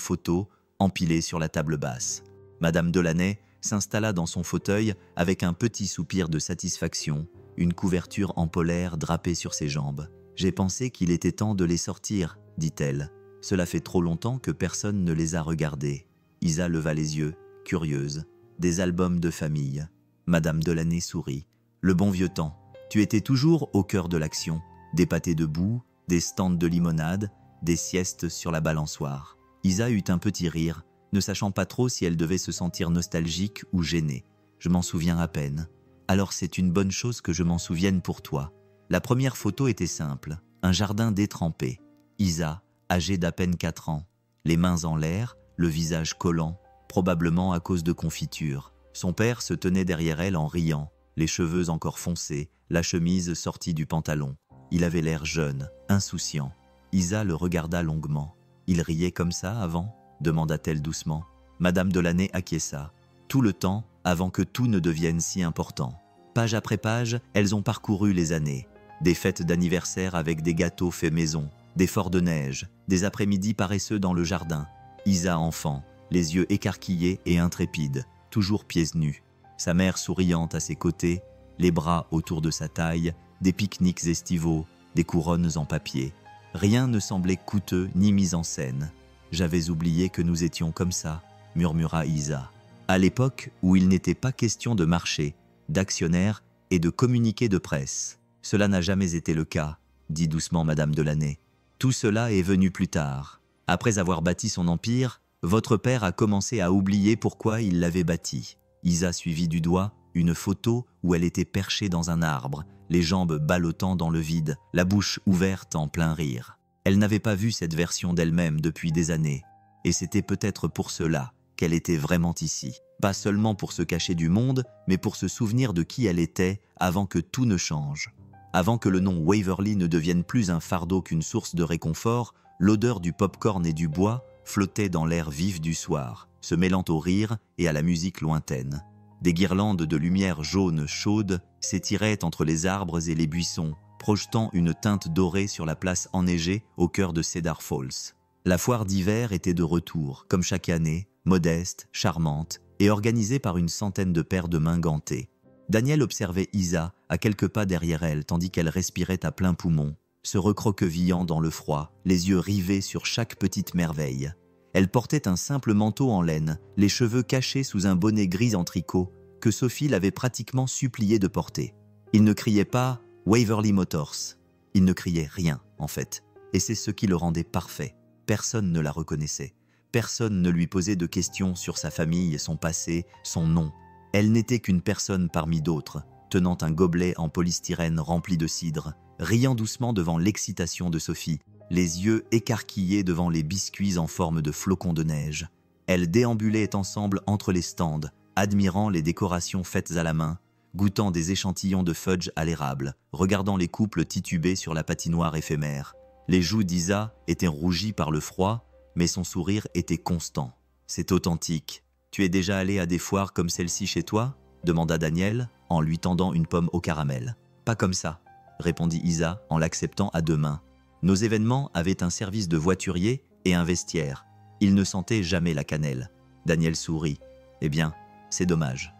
photos empilés sur la table basse. Madame Delaney s'installa dans son fauteuil avec un petit soupir de satisfaction, une couverture en polaire drapée sur ses jambes. « J'ai pensé qu'il était temps de les sortir, dit-elle. Cela fait trop longtemps que personne ne les a regardés. » Isa leva les yeux, curieuse. Des albums de famille. Madame Delaney sourit. « Le bon vieux temps. Tu étais toujours au cœur de l'action. Des pâtés de boue, des stands de limonade, des siestes sur la balançoire. » Isa eut un petit rire, ne sachant pas trop si elle devait se sentir nostalgique ou gênée. « Je m'en souviens à peine. Alors c'est une bonne chose que je m'en souvienne pour toi. » La première photo était simple, un jardin détrempé. Isa, âgée d'à peine 4 ans, les mains en l'air, le visage collant, probablement à cause de confiture. Son père se tenait derrière elle en riant, les cheveux encore foncés, la chemise sortie du pantalon. Il avait l'air jeune, insouciant. Isa le regarda longuement. « Il riait comme ça avant ?» demanda-t-elle doucement. Madame Delaney acquiesça. Tout le temps, avant que tout ne devienne si important. Page après page, elles ont parcouru les années. Des fêtes d'anniversaire avec des gâteaux faits maison, des forts de neige, des après-midi paresseux dans le jardin. Isa enfant, les yeux écarquillés et intrépides, toujours pieds nus. Sa mère souriante à ses côtés, les bras autour de sa taille, des pique-niques estivaux, des couronnes en papier. Rien ne semblait coûteux ni mis en scène. « J'avais oublié que nous étions comme ça », murmura Isa. À l'époque où il n'était pas question de marché, d'actionnaire et de communiqué de presse. « Cela n'a jamais été le cas », dit doucement Madame Delaney. « Tout cela est venu plus tard. Après avoir bâti son empire, votre père a commencé à oublier pourquoi il l'avait bâti. » Isa suivit du doigt une photo où elle était perchée dans un arbre, les jambes ballottant dans le vide, la bouche ouverte en plein rire. Elle n'avait pas vu cette version d'elle-même depuis des années. Et c'était peut-être pour cela qu'elle était vraiment ici. Pas seulement pour se cacher du monde, mais pour se souvenir de qui elle était avant que tout ne change. Avant que le nom Waverly ne devienne plus un fardeau qu'une source de réconfort, l'odeur du pop-corn et du bois flottait dans l'air vif du soir, se mêlant au rire et à la musique lointaine. Des guirlandes de lumière jaune chaude s'étiraient entre les arbres et les buissons, projetant une teinte dorée sur la place enneigée au cœur de Cedar Falls. La foire d'hiver était de retour, comme chaque année, modeste, charmante et organisée par une centaine de paires de mains gantées. Daniel observait Isa à quelques pas derrière elle tandis qu'elle respirait à plein poumon, se recroquevillant dans le froid, les yeux rivés sur chaque petite merveille. Elle portait un simple manteau en laine, les cheveux cachés sous un bonnet gris en tricot que Sophie l'avait pratiquement supplié de porter. Il ne criait pas « Waverly Motors ». Il ne criait rien, en fait, et c'est ce qui le rendait parfait. Personne ne la reconnaissait. Personne ne lui posait de questions sur sa famille, son passé, son nom. Elle n'était qu'une personne parmi d'autres, tenant un gobelet en polystyrène rempli de cidre, riant doucement devant l'excitation de Sophie, les yeux écarquillés devant les biscuits en forme de flocons de neige. Elles déambulaient ensemble entre les stands, admirant les décorations faites à la main, goûtant des échantillons de fudge à l'érable, regardant les couples tituber sur la patinoire éphémère. Les joues d'Isa étaient rougies par le froid, mais son sourire était constant. « C'est authentique. Tu es déjà allé à des foires comme celle-ci chez toi ?» demanda Daniel, en lui tendant une pomme au caramel. « Pas comme ça », répondit Isa en l'acceptant à 2 mains. Nos événements avaient un service de voiturier et un vestiaire. Il ne sentait jamais la cannelle. Daniel sourit. « Eh bien, c'est dommage. »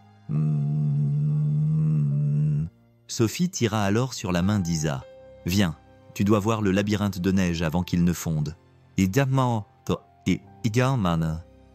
Sophie tira alors sur la main d'Isa. « Viens, tu dois voir le labyrinthe de neige avant qu'il ne fonde. »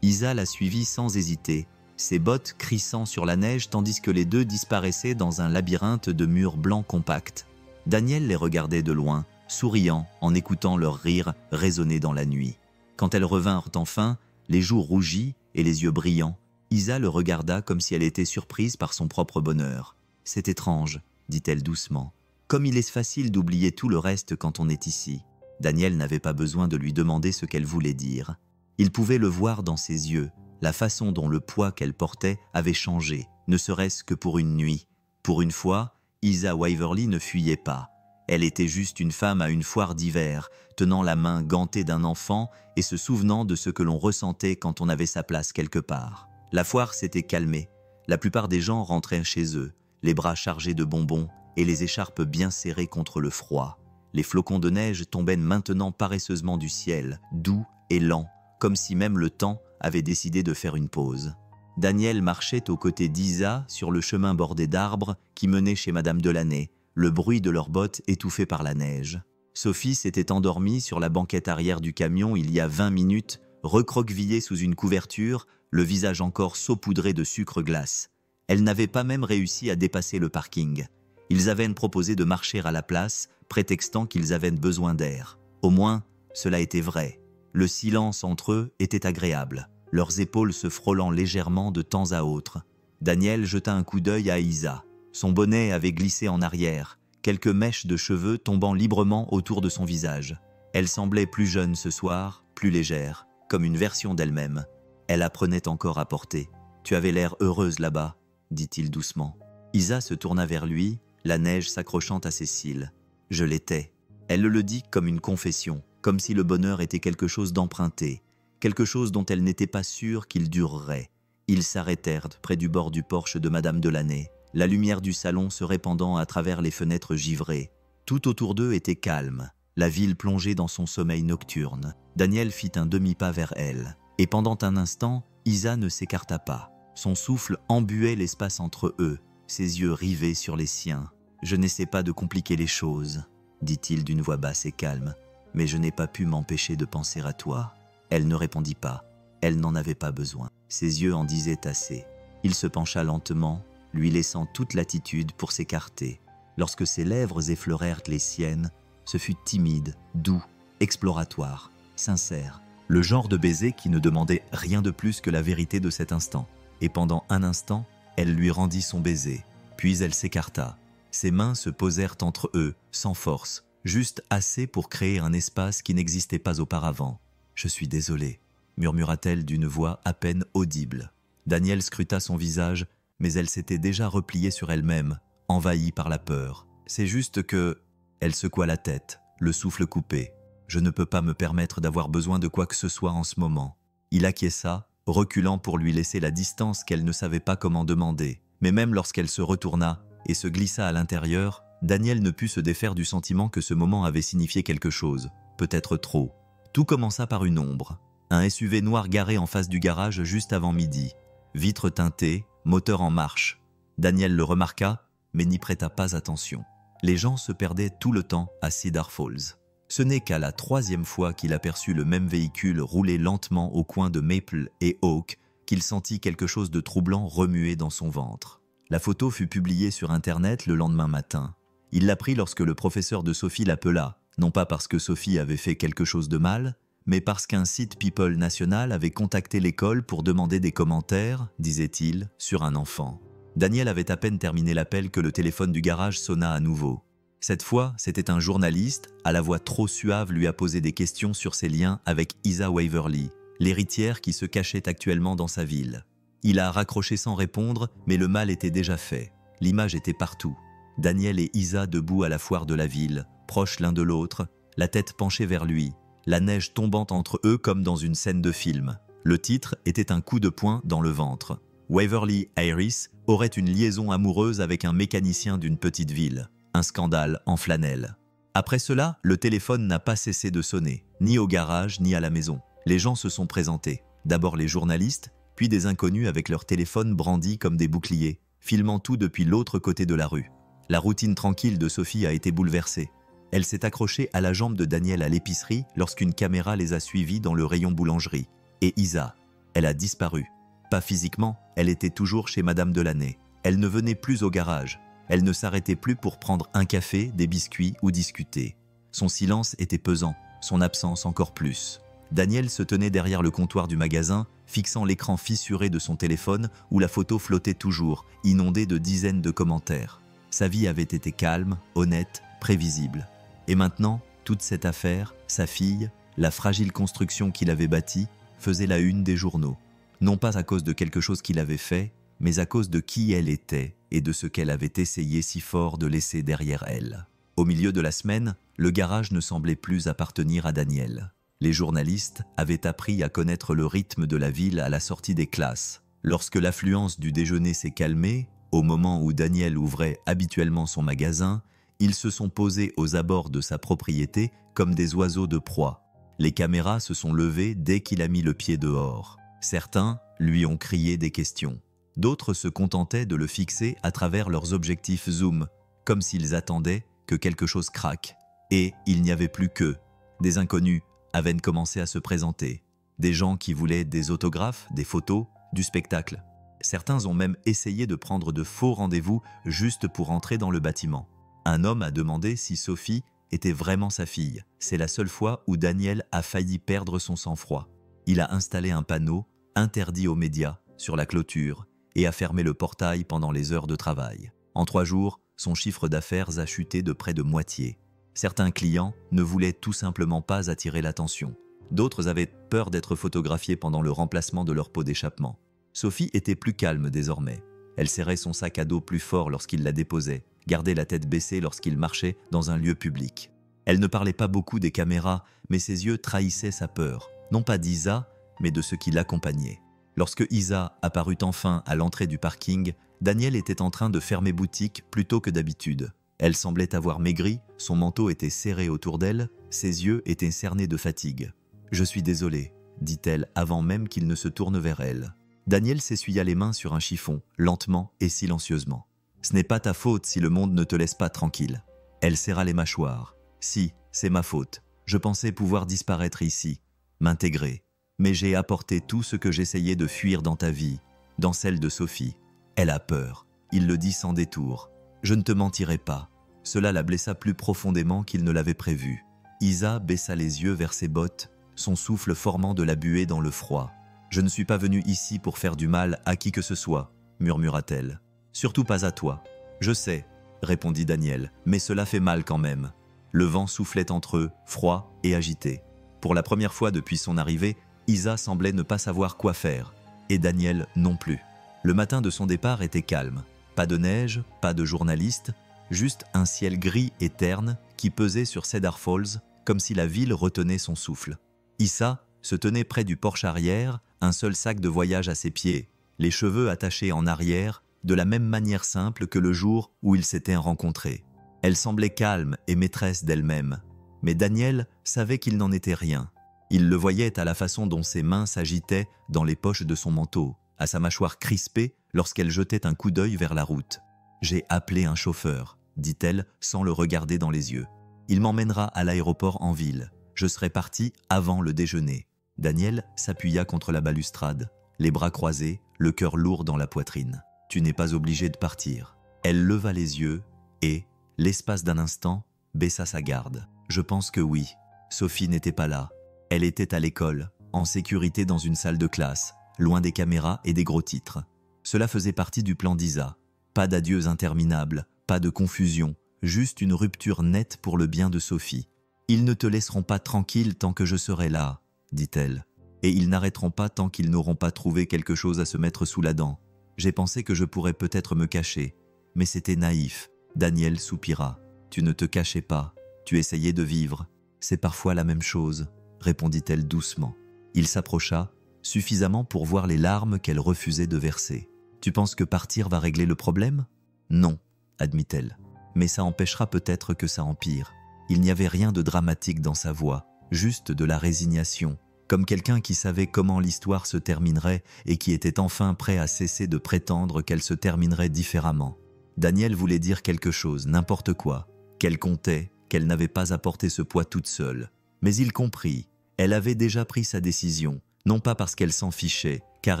Isa la suivit sans hésiter, ses bottes crissant sur la neige tandis que les deux disparaissaient dans un labyrinthe de murs blancs compacts. Daniel les regardait de loin, souriant en écoutant leurs rires résonner dans la nuit. Quand elles revinrent enfin, les joues rougies et les yeux brillants, Isa le regarda comme si elle était surprise par son propre bonheur. « C'est étrange, » dit-elle doucement. « Comme il est facile d'oublier tout le reste quand on est ici. » Daniel n'avait pas besoin de lui demander ce qu'elle voulait dire. Il pouvait le voir dans ses yeux, la façon dont le poids qu'elle portait avait changé, ne serait-ce que pour une nuit. Pour une fois, Isa Waverly ne fuyait pas. Elle était juste une femme à une foire d'hiver, tenant la main gantée d'un enfant et se souvenant de ce que l'on ressentait quand on avait sa place quelque part. La foire s'était calmée. La plupart des gens rentraient chez eux, les bras chargés de bonbons et les écharpes bien serrées contre le froid. Les flocons de neige tombaient maintenant paresseusement du ciel, doux et lents, comme si même le temps avait décidé de faire une pause. Daniel marchait aux côtés d'Isa sur le chemin bordé d'arbres qui menait chez Madame Delaney, le bruit de leurs bottes étouffé par la neige. Sophie s'était endormie sur la banquette arrière du camion il y a 20 minutes, recroquevillée sous une couverture, le visage encore saupoudré de sucre glace. Elle n'avait pas même réussi à dépasser le parking. Ils avaient proposé de marcher à la place, prétextant qu'ils avaient besoin d'air. Au moins, cela était vrai. Le silence entre eux était agréable, leurs épaules se frôlant légèrement de temps à autre. Daniel jeta un coup d'œil à Isa. Son bonnet avait glissé en arrière, quelques mèches de cheveux tombant librement autour de son visage. Elle semblait plus jeune ce soir, plus légère, comme une version d'elle-même. Elle apprenait encore à porter. « Tu avais l'air heureuse là-bas », dit-il doucement. Isa se tourna vers lui, la neige s'accrochant à ses cils. « Je l'étais. » Elle le dit comme une confession, comme si le bonheur était quelque chose d'emprunté, quelque chose dont elle n'était pas sûre qu'il durerait. Ils s'arrêtèrent près du bord du porche de Madame Delaney, la lumière du salon se répandant à travers les fenêtres givrées. Tout autour d'eux était calme, la ville plongée dans son sommeil nocturne. Daniel fit un demi-pas vers elle, et pendant un instant, Isa ne s'écarta pas. Son souffle embuait l'espace entre eux, ses yeux rivés sur les siens. « Je n'essaie pas de compliquer les choses », dit-il d'une voix basse et calme, « mais je n'ai pas pu m'empêcher de penser à toi. » Elle ne répondit pas. Elle n'en avait pas besoin. Ses yeux en disaient assez. Il se pencha lentement, lui laissant toute latitude pour s'écarter. Lorsque ses lèvres effleurèrent les siennes, ce fut timide, doux, exploratoire, sincère. Le genre de baiser qui ne demandait rien de plus que la vérité de cet instant. Et pendant un instant, elle lui rendit son baiser. Puis elle s'écarta. Ses mains se posèrent entre eux, sans force, juste assez pour créer un espace qui n'existait pas auparavant. « Je suis désolée », murmura-t-elle d'une voix à peine audible. Daniel scruta son visage, mais elle s'était déjà repliée sur elle-même, envahie par la peur. « C'est juste que… » Elle secoua la tête, le souffle coupé. « Je ne peux pas me permettre d'avoir besoin de quoi que ce soit en ce moment. » Il acquiesça, reculant pour lui laisser la distance qu'elle ne savait pas comment demander. Mais même lorsqu'elle se retourna et se glissa à l'intérieur, Daniel ne put se défaire du sentiment que ce moment avait signifié quelque chose, peut-être trop. Tout commença par une ombre. Un SUV noir garé en face du garage juste avant midi. Vitres teintées, moteur en marche. Daniel le remarqua, mais n'y prêta pas attention. Les gens se perdaient tout le temps à Cedar Falls. Ce n'est qu'à la 3e fois qu'il aperçut le même véhicule rouler lentement au coin de Maple et Oak qu'il sentit quelque chose de troublant remuer dans son ventre. La photo fut publiée sur Internet le lendemain matin. Il l'apprit lorsque le professeur de Sophie l'appela, non pas parce que Sophie avait fait quelque chose de mal, mais parce qu'un site People national avait contacté l'école pour demander des commentaires, disait-il, sur un enfant. Daniel avait à peine terminé l'appel que le téléphone du garage sonna à nouveau. Cette fois, c'était un journaliste, à la voix trop suave, lui a posé des questions sur ses liens avec Isa Waverly, l'héritière qui se cachait actuellement dans sa ville. Il a raccroché sans répondre, mais le mal était déjà fait. L'image était partout. Daniel et Isa debout à la foire de la ville, proches l'un de l'autre, la tête penchée vers lui, la neige tombant entre eux comme dans une scène de film. Le titre était un coup de poing dans le ventre. Waverly Harris aurait une liaison amoureuse avec un mécanicien d'une petite ville. Un scandale en flanelle. Après cela, le téléphone n'a pas cessé de sonner, ni au garage ni à la maison. Les gens se sont présentés. D'abord les journalistes, puis des inconnus avec leurs téléphones brandis comme des boucliers, filmant tout depuis l'autre côté de la rue. La routine tranquille de Sophie a été bouleversée. Elle s'est accrochée à la jambe de Daniel à l'épicerie lorsqu'une caméra les a suivis dans le rayon boulangerie. Et Isa, elle a disparu. Pas physiquement, elle était toujours chez Madame Delaney. Elle ne venait plus au garage. Elle ne s'arrêtait plus pour prendre un café, des biscuits ou discuter. Son silence était pesant, son absence encore plus. Daniel se tenait derrière le comptoir du magasin, fixant l'écran fissuré de son téléphone où la photo flottait toujours, inondée de dizaines de commentaires. Sa vie avait été calme, honnête, prévisible. Et maintenant, toute cette affaire, sa fille, la fragile construction qu'il avait bâtie, faisait la une des journaux. Non pas à cause de quelque chose qu'il avait fait, mais à cause de qui elle était et de ce qu'elle avait essayé si fort de laisser derrière elle. Au milieu de la semaine, le garage ne semblait plus appartenir à Daniel. Les journalistes avaient appris à connaître le rythme de la ville à la sortie des classes. Lorsque l'affluence du déjeuner s'est calmée, au moment où Daniel ouvrait habituellement son magasin, ils se sont posés aux abords de sa propriété comme des oiseaux de proie. Les caméras se sont levées dès qu'il a mis le pied dehors. Certains lui ont crié des questions. D'autres se contentaient de le fixer à travers leurs objectifs zoom, comme s'ils attendaient que quelque chose craque. Et il n'y avait plus qu'eux. Des inconnus avaient commencé à se présenter. Des gens qui voulaient des autographes, des photos, du spectacle. Certains ont même essayé de prendre de faux rendez-vous juste pour entrer dans le bâtiment. Un homme a demandé si Sophie était vraiment sa fille. C'est la seule fois où Daniel a failli perdre son sang-froid. Il a installé un panneau interdit aux médias sur la clôture et a fermé le portail pendant les heures de travail. En 3 jours, son chiffre d'affaires a chuté de près de moitié. Certains clients ne voulaient tout simplement pas attirer l'attention. D'autres avaient peur d'être photographiés pendant le remplacement de leur pot d'échappement. Sophie était plus calme désormais. Elle serrait son sac à dos plus fort lorsqu'il la déposait, gardait la tête baissée lorsqu'il marchait dans un lieu public. Elle ne parlait pas beaucoup des caméras, mais ses yeux trahissaient sa peur, non pas d'Isa, mais de ceux qui l'accompagnaient. Lorsque Isa apparut enfin à l'entrée du parking, Daniel était en train de fermer boutique plutôt que d'habitude. Elle semblait avoir maigri, son manteau était serré autour d'elle, ses yeux étaient cernés de fatigue. « Je suis désolée », dit-elle avant même qu'il ne se tourne vers elle. Daniel s'essuya les mains sur un chiffon, lentement et silencieusement. « Ce n'est pas ta faute si le monde ne te laisse pas tranquille. » Elle serra les mâchoires. « Si, c'est ma faute. Je pensais pouvoir disparaître ici, m'intégrer. Mais j'ai apporté tout ce que j'essayais de fuir dans ta vie, dans celle de Sophie. Elle a peur. » Il le dit sans détour. « Je ne te mentirai pas. » Cela la blessa plus profondément qu'il ne l'avait prévu. Isa baissa les yeux vers ses bottes, son souffle formant de la buée dans le froid. « Je ne suis pas venue ici pour faire du mal à qui que ce soit, » murmura-t-elle. « Surtout pas à toi. »« Je sais, » répondit Daniel, « mais cela fait mal quand même. » Le vent soufflait entre eux, froid et agité. Pour la première fois depuis son arrivée, Isa semblait ne pas savoir quoi faire, et Daniel non plus. Le matin de son départ était calme. Pas de neige, pas de journalistes, juste un ciel gris et terne qui pesait sur Cedar Falls comme si la ville retenait son souffle. Issa se tenait près du porche arrière, un seul sac de voyage à ses pieds, les cheveux attachés en arrière, de la même manière simple que le jour où ils s'étaient rencontrés. Elle semblait calme et maîtresse d'elle-même, mais Daniel savait qu'il n'en était rien. Il le voyait à la façon dont ses mains s'agitaient dans les poches de son manteau, à sa mâchoire crispée lorsqu'elle jetait un coup d'œil vers la route. « J'ai appelé un chauffeur », dit-elle sans le regarder dans les yeux. « Il m'emmènera à l'aéroport en ville. Je serai partie avant le déjeuner. » Daniel s'appuya contre la balustrade, les bras croisés, le cœur lourd dans la poitrine. « Tu n'es pas obligé de partir. » Elle leva les yeux et, l'espace d'un instant, baissa sa garde. « Je pense que oui. » Sophie n'était pas là. Elle était à l'école, en sécurité dans une salle de classe, loin des caméras et des gros titres. Cela faisait partie du plan d'Isa. Pas d'adieux interminables, pas de confusion, juste une rupture nette pour le bien de Sophie. « Ils ne te laisseront pas tranquille tant que je serai là, » dit-elle. « Et ils n'arrêteront pas tant qu'ils n'auront pas trouvé quelque chose à se mettre sous la dent. J'ai pensé que je pourrais peut-être me cacher, mais c'était naïf. » Daniel soupira. « Tu ne te cachais pas, tu essayais de vivre. C'est parfois la même chose, » répondit-elle doucement. Il s'approcha, suffisamment pour voir les larmes qu'elle refusait de verser. « Tu penses que partir va régler le problème ? » ?»« Non, » admit-elle. « Mais ça empêchera peut-être que ça empire. » Il n'y avait rien de dramatique dans sa voix, juste de la résignation, comme quelqu'un qui savait comment l'histoire se terminerait et qui était enfin prêt à cesser de prétendre qu'elle se terminerait différemment. Daniel voulait dire quelque chose, n'importe quoi, qu'elle comptait, qu'elle n'avait pas apporté ce poids toute seule. Mais il comprit, elle avait déjà pris sa décision, non pas parce qu'elle s'en fichait, car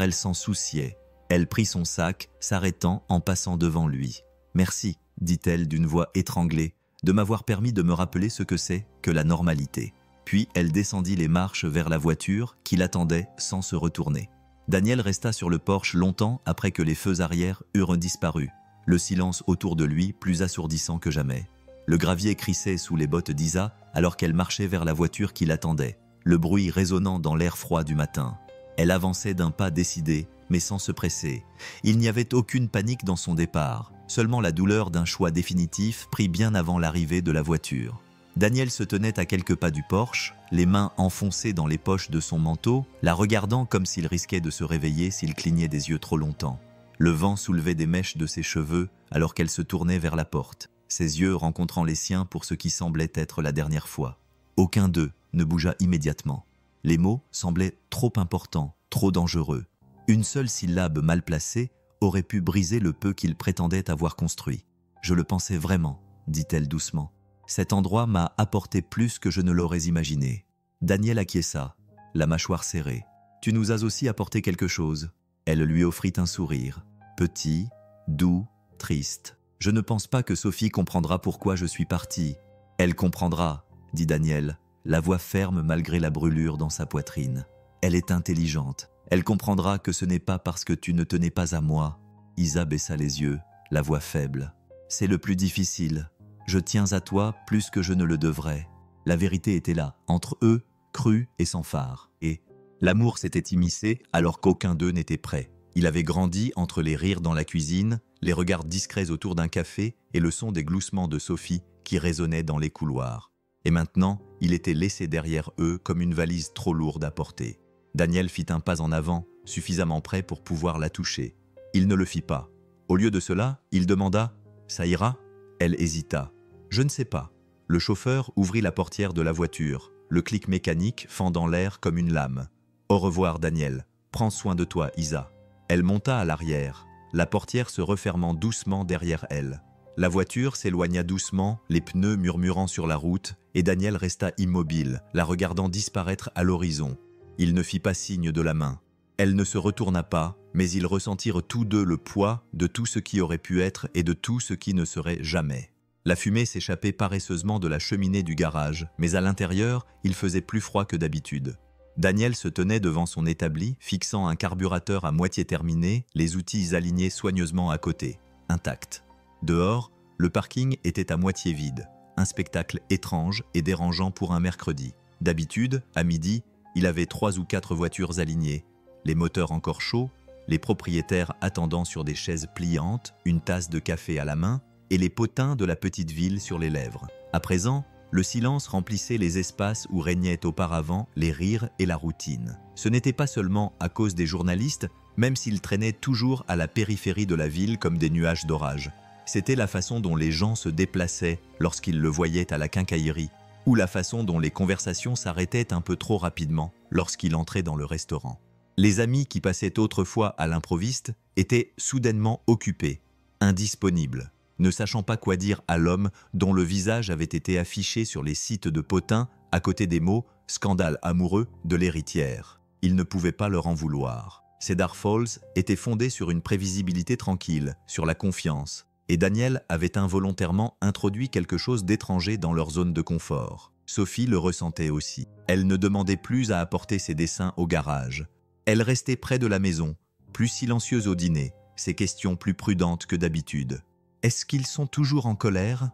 elle s'en souciait. Elle prit son sac, s'arrêtant en passant devant lui. « Merci », dit-elle d'une voix étranglée, « de m'avoir permis de me rappeler ce que c'est que la normalité. » Puis elle descendit les marches vers la voiture qui l'attendait sans se retourner. Daniel resta sur le porche longtemps après que les feux arrière eurent disparu, le silence autour de lui plus assourdissant que jamais. Le gravier crissait sous les bottes d'Isa alors qu'elle marchait vers la voiture qui l'attendait, le bruit résonnant dans l'air froid du matin. Elle avançait d'un pas décidé, mais sans se presser. Il n'y avait aucune panique dans son départ, seulement la douleur d'un choix définitif pris bien avant l'arrivée de la voiture. Daniel se tenait à quelques pas du porche, les mains enfoncées dans les poches de son manteau, la regardant comme s'il risquait de se réveiller s'il clignait des yeux trop longtemps. Le vent soulevait des mèches de ses cheveux alors qu'elle se tournait vers la porte, ses yeux rencontrant les siens pour ce qui semblait être la dernière fois. Aucun d'eux ne bougea immédiatement. Les mots semblaient trop importants, trop dangereux. Une seule syllabe mal placée aurait pu briser le peu qu'il prétendait avoir construit. « Je le pensais vraiment », dit-elle doucement. « Cet endroit m'a apporté plus que je ne l'aurais imaginé. » Daniel acquiesça, la mâchoire serrée. « Tu nous as aussi apporté quelque chose. » Elle lui offrit un sourire, petit, doux, triste. « Je ne pense pas que Sophie comprendra pourquoi je suis partie. »« Elle comprendra, » dit Daniel, la voix ferme malgré la brûlure dans sa poitrine. « Elle est intelligente. Elle comprendra que ce n'est pas parce que tu ne tenais pas à moi. » Isa baissa les yeux, la voix faible. « C'est le plus difficile. Je tiens à toi plus que je ne le devrais. » La vérité était là, entre eux, crue et sans phare. Et l'amour s'était immiscé alors qu'aucun d'eux n'était prêt. Il avait grandi entre les rires dans la cuisine, les regards discrets autour d'un café et le son des gloussements de Sophie qui résonnait dans les couloirs. Et maintenant, il était laissé derrière eux comme une valise trop lourde à porter. Daniel fit un pas en avant, suffisamment prêt pour pouvoir la toucher. Il ne le fit pas. Au lieu de cela, il demanda « Ça ira ?» Elle hésita. « Je ne sais pas. » Le chauffeur ouvrit la portière de la voiture, le clic mécanique fendant l'air comme une lame. « Au revoir, Daniel. Prends soin de toi, Isa. » Elle monta à l'arrière, la portière se refermant doucement derrière elle. La voiture s'éloigna doucement, les pneus murmurant sur la route, et Daniel resta immobile, la regardant disparaître à l'horizon. Il ne fit pas signe de la main. Elle ne se retourna pas, mais ils ressentirent tous deux le poids de tout ce qui aurait pu être et de tout ce qui ne serait jamais. La fumée s'échappait paresseusement de la cheminée du garage, mais à l'intérieur, il faisait plus froid que d'habitude. Daniel se tenait devant son établi, fixant un carburateur à moitié terminé, les outils alignés soigneusement à côté, intacts. Dehors, le parking était à moitié vide, un spectacle étrange et dérangeant pour un mercredi. D'habitude, à midi, il avait 3 ou 4 voitures alignées, les moteurs encore chauds, les propriétaires attendant sur des chaises pliantes, une tasse de café à la main et les potins de la petite ville sur les lèvres. À présent, le silence remplissait les espaces où régnaient auparavant les rires et la routine. Ce n'était pas seulement à cause des journalistes, même s'ils traînaient toujours à la périphérie de la ville comme des nuages d'orage. C'était la façon dont les gens se déplaçaient lorsqu'ils le voyaient à la quincaillerie, ou la façon dont les conversations s'arrêtaient un peu trop rapidement lorsqu'il entrait dans le restaurant. Les amis qui passaient autrefois à l'improviste étaient soudainement occupés, indisponibles, ne sachant pas quoi dire à l'homme dont le visage avait été affiché sur les sites de potins à côté des mots « scandale amoureux » de l'héritière. Ils ne pouvaient pas leur en vouloir. Cedar Falls était fondé sur une prévisibilité tranquille, sur la confiance, et Daniel avait involontairement introduit quelque chose d'étranger dans leur zone de confort. Sophie le ressentait aussi. Elle ne demandait plus à apporter ses dessins au garage. Elle restait près de la maison, plus silencieuse au dîner, ses questions plus prudentes que d'habitude. « Est-ce qu'ils sont toujours en colère ?»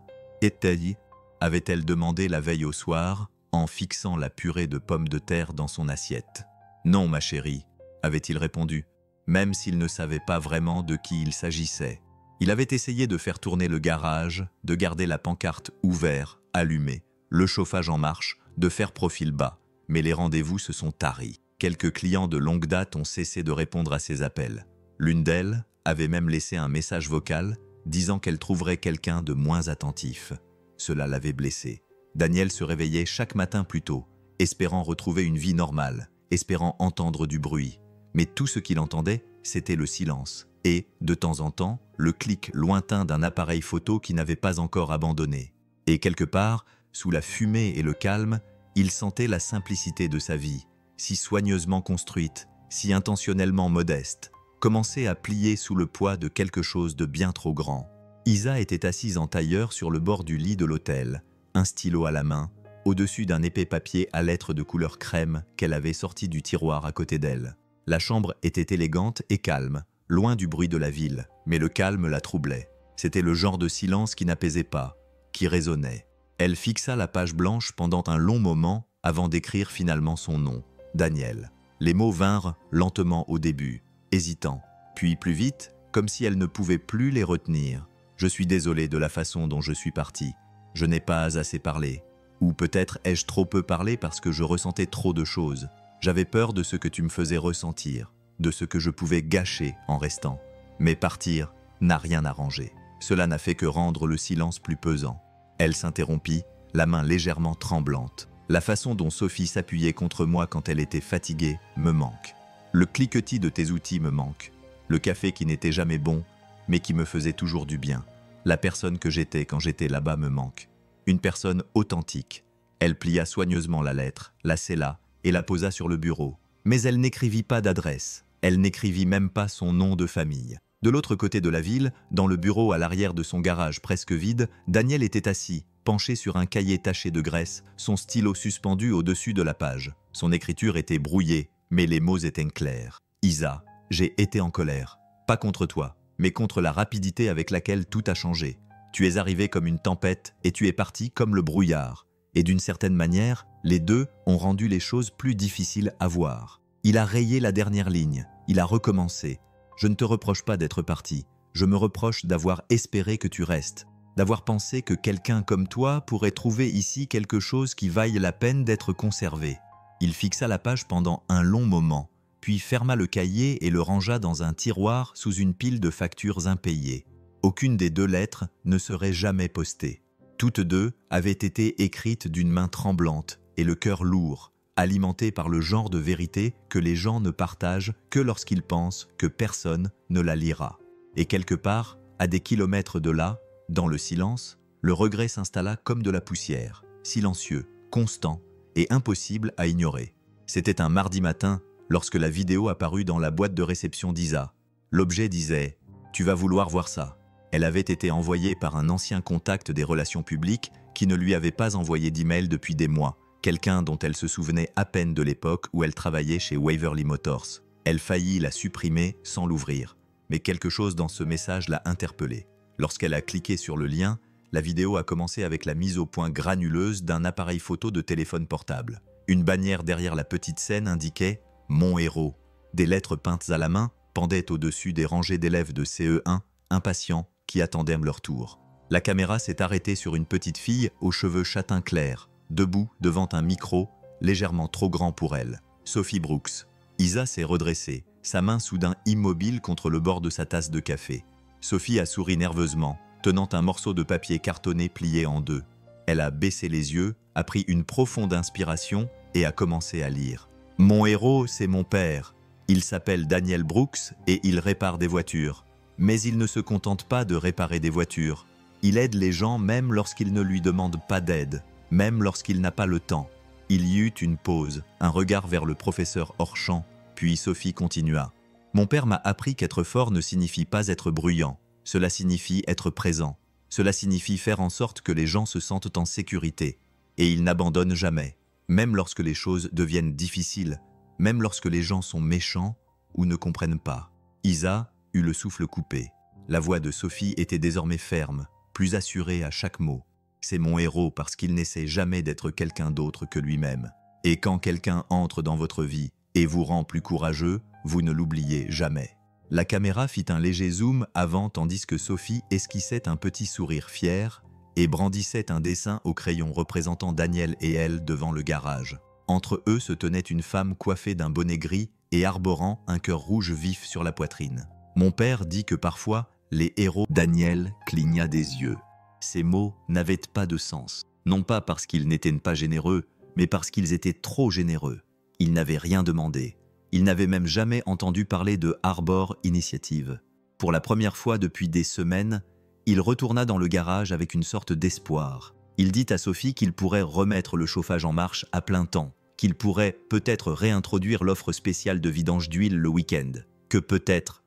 avait-elle demandé la veille au soir, en fixant la purée de pommes de terre dans son assiette. « Non, ma chérie », avait-il répondu, même s'il ne savait pas vraiment de qui il s'agissait. Il avait essayé de faire tourner le garage, de garder la pancarte ouverte, allumée, le chauffage en marche, de faire profil bas, mais les rendez-vous se sont taris. Quelques clients de longue date ont cessé de répondre à ses appels. L'une d'elles avait même laissé un message vocal disant qu'elle trouverait quelqu'un de moins attentif. Cela l'avait blessé. Daniel se réveillait chaque matin plus tôt, espérant retrouver une vie normale, espérant entendre du bruit. Mais tout ce qu'il entendait, c'était le silence. Et, de temps en temps, le clic lointain d'un appareil photo qui n'avait pas encore abandonné. Et quelque part, sous la fumée et le calme, il sentait la simplicité de sa vie, si soigneusement construite, si intentionnellement modeste, commençait à plier sous le poids de quelque chose de bien trop grand. Isa était assise en tailleur sur le bord du lit de l'hôtel, un stylo à la main, au-dessus d'un épais papier à lettres de couleur crème qu'elle avait sorti du tiroir à côté d'elle. La chambre était élégante et calme, loin du bruit de la ville, mais le calme la troublait. C'était le genre de silence qui n'apaisait pas, qui résonnait. Elle fixa la page blanche pendant un long moment avant d'écrire finalement son nom, Daniel. Les mots vinrent lentement au début, hésitants, puis plus vite, comme si elle ne pouvait plus les retenir. « Je suis désolée de la façon dont je suis partie. Je n'ai pas assez parlé. Ou peut-être ai-je trop peu parlé parce que je ressentais trop de choses. J'avais peur de ce que tu me faisais ressentir, de ce que je pouvais gâcher en restant. Mais partir n'a rien arrangé. Cela n'a fait que rendre le silence plus pesant. Elle s'interrompit, la main légèrement tremblante. La façon dont Sophie s'appuyait contre moi quand elle était fatiguée me manque. Le cliquetis de tes outils me manque. Le café qui n'était jamais bon, mais qui me faisait toujours du bien. La personne que j'étais quand j'étais là-bas me manque. Une personne authentique. Elle plia soigneusement la lettre, la scella et la posa sur le bureau. Mais elle n'écrivit pas d'adresse. Elle n'écrivit même pas son nom de famille. De l'autre côté de la ville, dans le bureau à l'arrière de son garage presque vide, Daniel était assis, penché sur un cahier taché de graisse, son stylo suspendu au-dessus de la page. Son écriture était brouillée, mais les mots étaient clairs. « Isa, j'ai été en colère. Pas contre toi, mais contre la rapidité avec laquelle tout a changé. Tu es arrivé comme une tempête et tu es parti comme le brouillard. Et d'une certaine manière, les deux ont rendu les choses plus difficiles à voir. Il a rayé la dernière ligne, il a recommencé. Je ne te reproche pas d'être parti, je me reproche d'avoir espéré que tu restes, d'avoir pensé que quelqu'un comme toi pourrait trouver ici quelque chose qui vaille la peine d'être conservé. » Il fixa la page pendant un long moment, puis ferma le cahier et le rangea dans un tiroir sous une pile de factures impayées. Aucune des deux lettres ne serait jamais postée. Toutes deux avaient été écrites d'une main tremblante et le cœur lourd, alimenté par le genre de vérité que les gens ne partagent que lorsqu'ils pensent que personne ne la lira. Et quelque part, à des kilomètres de là, dans le silence, le regret s'installa comme de la poussière, silencieux, constant et impossible à ignorer. C'était un mardi matin lorsque la vidéo apparut dans la boîte de réception d'Isa. L'objet disait « Tu vas vouloir voir ça ». Elle avait été envoyée par un ancien contact des relations publiques qui ne lui avait pas envoyé d'email depuis des mois, quelqu'un dont elle se souvenait à peine de l'époque où elle travaillait chez Waverly Motors. Elle faillit la supprimer sans l'ouvrir, mais quelque chose dans ce message l'a interpellée. Lorsqu'elle a cliqué sur le lien, la vidéo a commencé avec la mise au point granuleuse d'un appareil photo de téléphone portable. Une bannière derrière la petite scène indiquait « Mon héros ». Des lettres peintes à la main pendaient au-dessus des rangées d'élèves de CE1, impatients, qui attendaient leur tour. La caméra s'est arrêtée sur une petite fille aux cheveux châtain clair, debout devant un micro légèrement trop grand pour elle. Sophie Brooks. Isa s'est redressée, sa main soudain immobile contre le bord de sa tasse de café. Sophie a souri nerveusement, tenant un morceau de papier cartonné plié en deux. Elle a baissé les yeux, a pris une profonde inspiration et a commencé à lire. « Mon héros, c'est mon père. Il s'appelle Daniel Brooks et il répare des voitures. Mais il ne se contente pas de réparer des voitures. Il aide les gens même lorsqu'ils ne lui demandent pas d'aide, même lorsqu'il n'a pas le temps. » Il y eut une pause, un regard vers le professeur hors champ, puis Sophie continua. « Mon père m'a appris qu'être fort ne signifie pas être bruyant. Cela signifie être présent. Cela signifie faire en sorte que les gens se sentent en sécurité. Et il n'abandonne jamais, même lorsque les choses deviennent difficiles, même lorsque les gens sont méchants ou ne comprennent pas. » Isa eut le souffle coupé. La voix de Sophie était désormais ferme, plus assurée à chaque mot. « C'est mon héros parce qu'il n'essaie jamais d'être quelqu'un d'autre que lui-même. Et quand quelqu'un entre dans votre vie et vous rend plus courageux, vous ne l'oubliez jamais. » La caméra fit un léger zoom avant tandis que Sophie esquissait un petit sourire fier et brandissait un dessin au crayon représentant Daniel et elle devant le garage. Entre eux se tenait une femme coiffée d'un bonnet gris et arborant un cœur rouge vif sur la poitrine. Mon père dit que parfois, les héros... Daniel cligna des yeux. Ces mots n'avaient pas de sens. Non pas parce qu'ils n'étaient pas généreux, mais parce qu'ils étaient trop généreux. Ils n'avaient rien demandé. Il n'avait même jamais entendu parler de Arbor Initiative. Pour la première fois depuis des semaines, il retourna dans le garage avec une sorte d'espoir. Il dit à Sophie qu'il pourrait remettre le chauffage en marche à plein temps, qu'il pourrait peut-être réintroduire l'offre spéciale de vidange d'huile le week-end, que peut-être,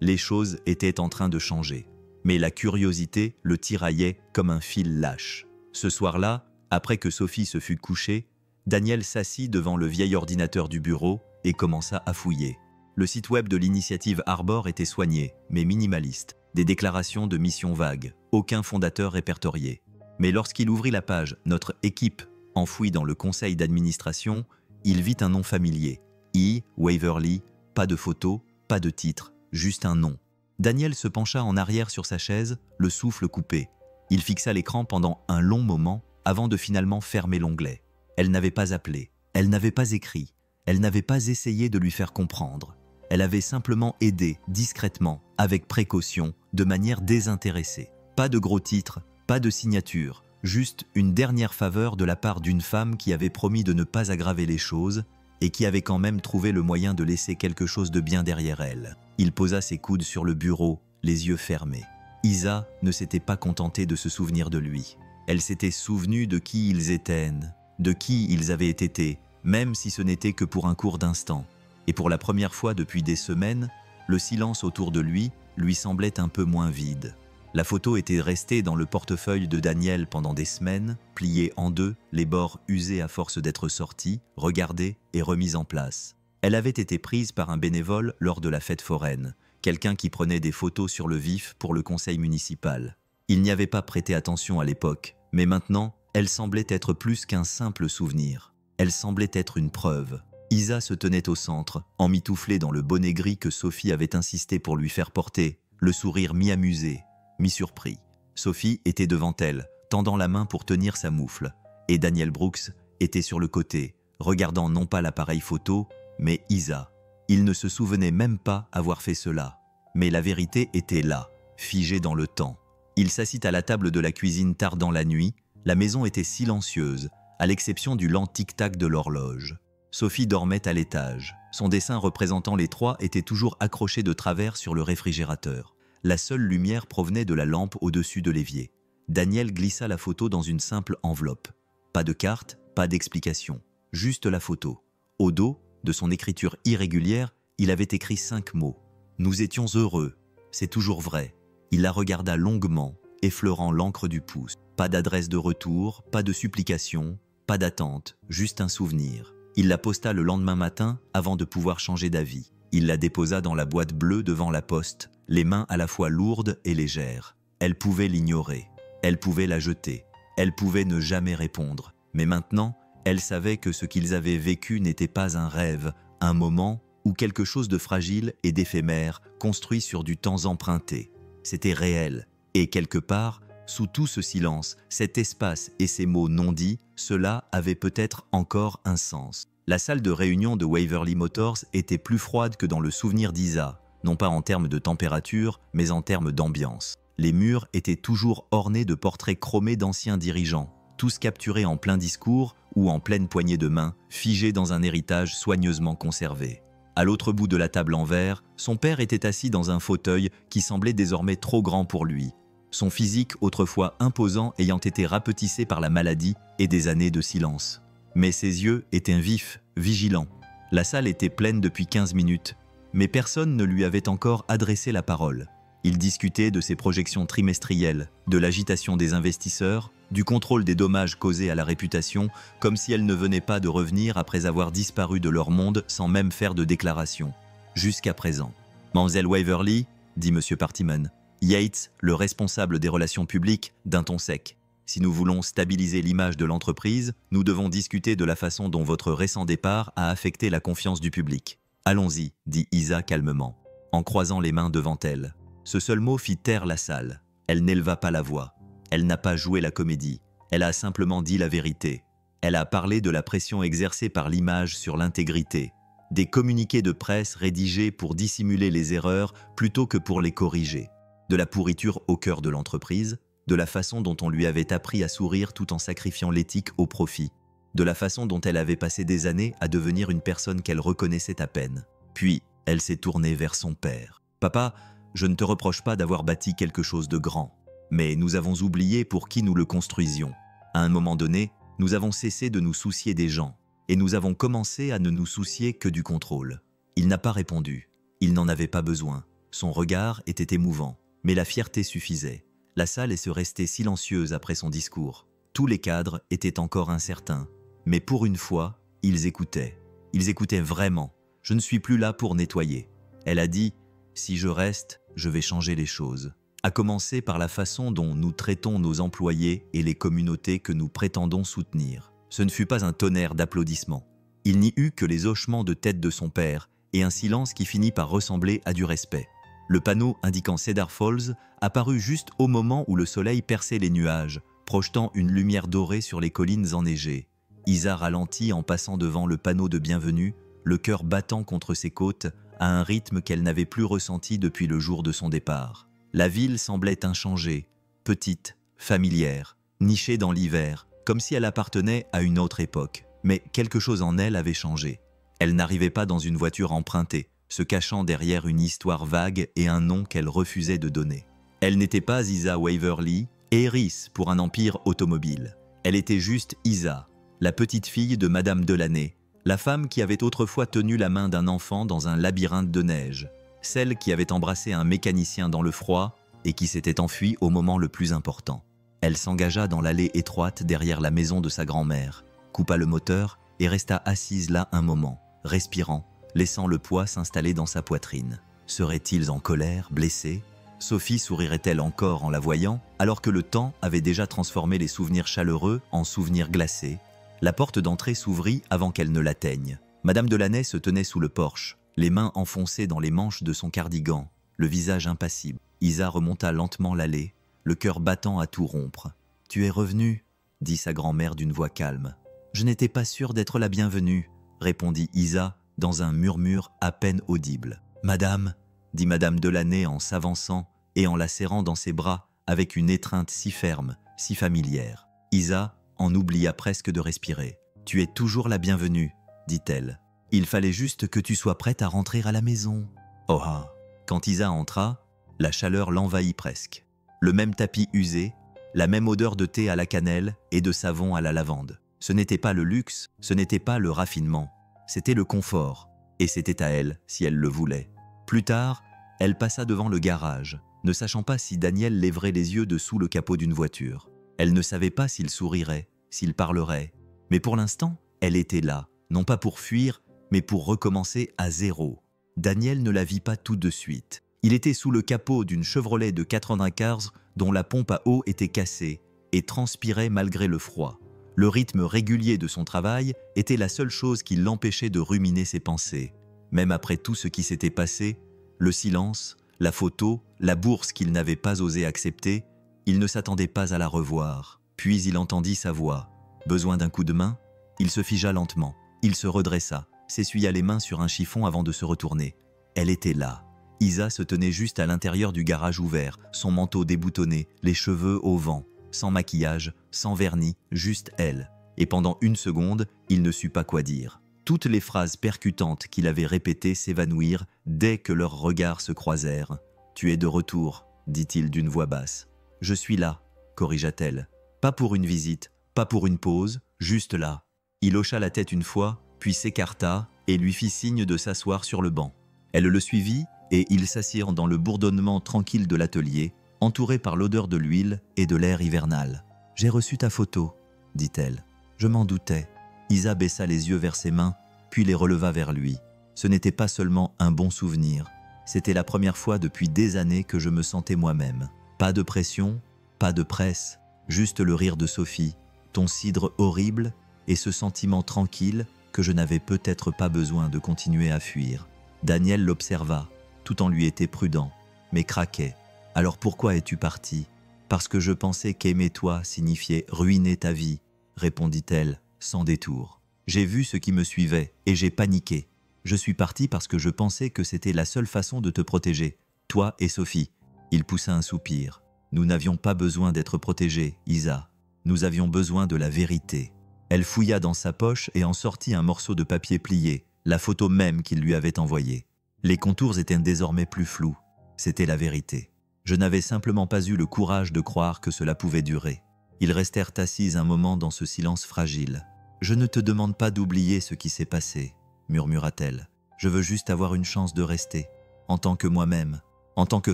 les choses étaient en train de changer. Mais la curiosité le tiraillait comme un fil lâche. Ce soir-là, après que Sophie se fut couchée, Daniel s'assit devant le vieil ordinateur du bureau et commença à fouiller. Le site web de l'initiative Arbor était soigné, mais minimaliste. Des déclarations de mission vagues, aucun fondateur répertorié. Mais lorsqu'il ouvrit la page « Notre équipe » enfouie dans le conseil d'administration, il vit un nom familier. E. Waverly, pas de photo, pas de titre, juste un nom. Daniel se pencha en arrière sur sa chaise, le souffle coupé. Il fixa l'écran pendant un long moment avant de finalement fermer l'onglet. Elle n'avait pas appelé, elle n'avait pas écrit, elle n'avait pas essayé de lui faire comprendre. Elle avait simplement aidé, discrètement, avec précaution, de manière désintéressée. Pas de gros titres, pas de signature, juste une dernière faveur de la part d'une femme qui avait promis de ne pas aggraver les choses et qui avait quand même trouvé le moyen de laisser quelque chose de bien derrière elle. Il posa ses coudes sur le bureau, les yeux fermés. Isa ne s'était pas contentée de se souvenir de lui. Elle s'était souvenue de qui ils étaient, de qui ils avaient été, même si ce n'était que pour un court d'instant. Et pour la première fois depuis des semaines, le silence autour de lui semblait un peu moins vide. La photo était restée dans le portefeuille de Daniel pendant des semaines, pliée en deux, les bords usés à force d'être sortis, regardés et remis en place. Elle avait été prise par un bénévole lors de la fête foraine, quelqu'un qui prenait des photos sur le vif pour le conseil municipal. Il n'y avait pas prêté attention à l'époque, mais maintenant, elle semblait être plus qu'un simple souvenir. Elle semblait être une preuve. Isa se tenait au centre, emmitouflée dans le bonnet gris que Sophie avait insisté pour lui faire porter, le sourire mi-amusé, mi-surpris. Sophie était devant elle, tendant la main pour tenir sa moufle, et Daniel Brooks était sur le côté, regardant non pas l'appareil photo, mais Isa. Il ne se souvenait même pas avoir fait cela, mais la vérité était là, figée dans le temps. Il s'assit à la table de la cuisine tard dans la nuit, la maison était silencieuse, à l'exception du lent tic-tac de l'horloge. Sophie dormait à l'étage. Son dessin représentant les trois était toujours accroché de travers sur le réfrigérateur. La seule lumière provenait de la lampe au-dessus de l'évier. Daniel glissa la photo dans une simple enveloppe. Pas de carte, pas d'explication, juste la photo. Au dos, de son écriture irrégulière, il avait écrit 5 mots. « Nous étions heureux, c'est toujours vrai ». Il la regarda longuement, effleurant l'encre du pouce. Pas d'adresse de retour, pas de supplication, pas d'attente, juste un souvenir. Il la posta le lendemain matin avant de pouvoir changer d'avis. Il la déposa dans la boîte bleue devant la poste, les mains à la fois lourdes et légères. Elle pouvait l'ignorer, elle pouvait la jeter, elle pouvait ne jamais répondre. Mais maintenant, elle savait que ce qu'ils avaient vécu n'était pas un rêve, un moment ou quelque chose de fragile et d'éphémère, construit sur du temps emprunté. C'était réel, et quelque part, sous tout ce silence, cet espace et ces mots non dits, cela avait peut-être encore un sens. La salle de réunion de Waverly Motors était plus froide que dans le souvenir d'Isa, non pas en termes de température, mais en termes d'ambiance. Les murs étaient toujours ornés de portraits chromés d'anciens dirigeants, tous capturés en plein discours ou en pleine poignée de main, figés dans un héritage soigneusement conservé. À l'autre bout de la table en verre, son père était assis dans un fauteuil qui semblait désormais trop grand pour lui. Son physique, autrefois imposant, ayant été rapetissé par la maladie et des années de silence. Mais ses yeux étaient vifs, vigilants. La salle était pleine depuis 15 minutes, mais personne ne lui avait encore adressé la parole. Il discutait de ses projections trimestrielles, de l'agitation des investisseurs, du contrôle des dommages causés à la réputation, comme si elle ne venait pas de revenir après avoir disparu de leur monde sans même faire de déclaration. Jusqu'à présent. « Mademoiselle Waverly, dit M. Partiman, Yates, le responsable des relations publiques, d'un ton sec. Si nous voulons stabiliser l'image de l'entreprise, nous devons discuter de la façon dont votre récent départ a affecté la confiance du public. Allons-y, dit Isa calmement, en croisant les mains devant elle. Ce seul mot fit taire la salle. Elle n'éleva pas la voix. Elle n'a pas joué la comédie. Elle a simplement dit la vérité. Elle a parlé de la pression exercée par l'image sur l'intégrité, des communiqués de presse rédigés pour dissimuler les erreurs plutôt que pour les corriger, de la pourriture au cœur de l'entreprise, de la façon dont on lui avait appris à sourire tout en sacrifiant l'éthique au profit, de la façon dont elle avait passé des années à devenir une personne qu'elle reconnaissait à peine. Puis, elle s'est tournée vers son père. « Papa, je ne te reproche pas d'avoir bâti quelque chose de grand, mais nous avons oublié pour qui nous le construisions. À un moment donné, nous avons cessé de nous soucier des gens, et nous avons commencé à ne nous soucier que du contrôle. » Il n'a pas répondu. Il n'en avait pas besoin. Son regard était émouvant, mais la fierté suffisait. La salle se restait silencieuse après son discours. Tous les cadres étaient encore incertains, mais pour une fois, ils écoutaient. Ils écoutaient vraiment. « Je ne suis plus là pour nettoyer. » Elle a dit « Si je reste, je vais changer les choses. » À commencer par la façon dont nous traitons nos employés et les communautés que nous prétendons soutenir. Ce ne fut pas un tonnerre d'applaudissements. Il n'y eut que les hochements de tête de son père et un silence qui finit par ressembler à du respect. Le panneau indiquant Cedar Falls apparut juste au moment où le soleil perçait les nuages, projetant une lumière dorée sur les collines enneigées. Isa ralentit en passant devant le panneau de bienvenue, le cœur battant contre ses côtes à un rythme qu'elle n'avait plus ressenti depuis le jour de son départ. La ville semblait inchangée, petite, familière, nichée dans l'hiver, comme si elle appartenait à une autre époque. Mais quelque chose en elle avait changé. Elle n'arrivait pas dans une voiture empruntée, se cachant derrière une histoire vague et un nom qu'elle refusait de donner. Elle n'était pas Isa Waverly, hérisse pour un empire automobile. Elle était juste Isa, la petite fille de Madame Delaney, la femme qui avait autrefois tenu la main d'un enfant dans un labyrinthe de neige, celle qui avait embrassé un mécanicien dans le froid et qui s'était enfuie au moment le plus important. Elle s'engagea dans l'allée étroite derrière la maison de sa grand-mère, coupa le moteur et resta assise là un moment, respirant, laissant le poids s'installer dans sa poitrine. Seraient-ils en colère, blessés? Sophie sourirait-elle encore en la voyant, alors que le temps avait déjà transformé les souvenirs chaleureux en souvenirs glacés? La porte d'entrée s'ouvrit avant qu'elle ne l'atteigne. Madame Delaney se tenait sous le porche, les mains enfoncées dans les manches de son cardigan, le visage impassible. Isa remonta lentement l'allée, le cœur battant à tout rompre. « Tu es revenue ?» dit sa grand-mère d'une voix calme. « Je n'étais pas sûre d'être la bienvenue », répondit Isa dans un murmure à peine audible. « Madame » dit Madame Delaney en s'avançant et en la serrant dans ses bras avec une étreinte si ferme, si familière. Isa en oublia presque de respirer. « Tu es toujours la bienvenue », dit-elle. « Il fallait juste que tu sois prête à rentrer à la maison. » Oh ah. Quand Isa entra, la chaleur l'envahit presque. Le même tapis usé, la même odeur de thé à la cannelle et de savon à la lavande. Ce n'était pas le luxe, ce n'était pas le raffinement, c'était le confort, et c'était à elle si elle le voulait. Plus tard, elle passa devant le garage, ne sachant pas si Daniel lèverait les yeux dessous le capot d'une voiture. Elle ne savait pas s'il sourirait, s'il parlerait, mais pour l'instant, elle était là, non pas pour fuir, mais pour recommencer à zéro. Daniel ne la vit pas tout de suite. Il était sous le capot d'une Chevrolet de 95 dont la pompe à eau était cassée et transpirait malgré le froid. Le rythme régulier de son travail était la seule chose qui l'empêchait de ruminer ses pensées. Même après tout ce qui s'était passé, le silence, la photo, la bourse qu'il n'avait pas osé accepter, il ne s'attendait pas à la revoir. Puis il entendit sa voix. Besoin d'un coup de main? Il se figea lentement. Il se redressa, s'essuya les mains sur un chiffon avant de se retourner. Elle était là. Isa se tenait juste à l'intérieur du garage ouvert, son manteau déboutonné, les cheveux au vent, sans maquillage, sans vernis, juste elle. Et pendant une seconde, il ne sut pas quoi dire. Toutes les phrases percutantes qu'il avait répétées s'évanouirent dès que leurs regards se croisèrent. « Tu es de retour », dit-il d'une voix basse. « Je suis là », corrigea-t-elle. « Pas pour une visite, pas pour une pause, juste là. » Il hocha la tête une fois, puis s'écarta et lui fit signe de s'asseoir sur le banc. Elle le suivit et ils s'assirent dans le bourdonnement tranquille de l'atelier, entouré par l'odeur de l'huile et de l'air hivernal. « J'ai reçu ta photo », dit-elle. « Je m'en doutais. » Isa baissa les yeux vers ses mains, puis les releva vers lui. Ce n'était pas seulement un bon souvenir, c'était la première fois depuis des années que je me sentais moi-même. Pas de pression, pas de presse, juste le rire de Sophie, ton cidre horrible et ce sentiment tranquille que je n'avais peut-être pas besoin de continuer à fuir. Daniel l'observa, tout en lui était prudent, mais craquait. « Alors pourquoi es-tu parti ? » « Parce que je pensais qu'aimer toi signifiait ruiner ta vie, » répondit-elle, sans détour. « J'ai vu ce qui me suivait et j'ai paniqué. Je suis parti parce que je pensais que c'était la seule façon de te protéger, toi et Sophie. » Il poussa un soupir. « Nous n'avions pas besoin d'être protégés, Isa. Nous avions besoin de la vérité. » Elle fouilla dans sa poche et en sortit un morceau de papier plié, la photo même qu'il lui avait envoyée. Les contours étaient désormais plus flous. C'était la vérité. Je n'avais simplement pas eu le courage de croire que cela pouvait durer. Ils restèrent assis un moment dans ce silence fragile. « Je ne te demande pas d'oublier ce qui s'est passé, » murmura-t-elle. « Je veux juste avoir une chance de rester, en tant que moi-même, en tant que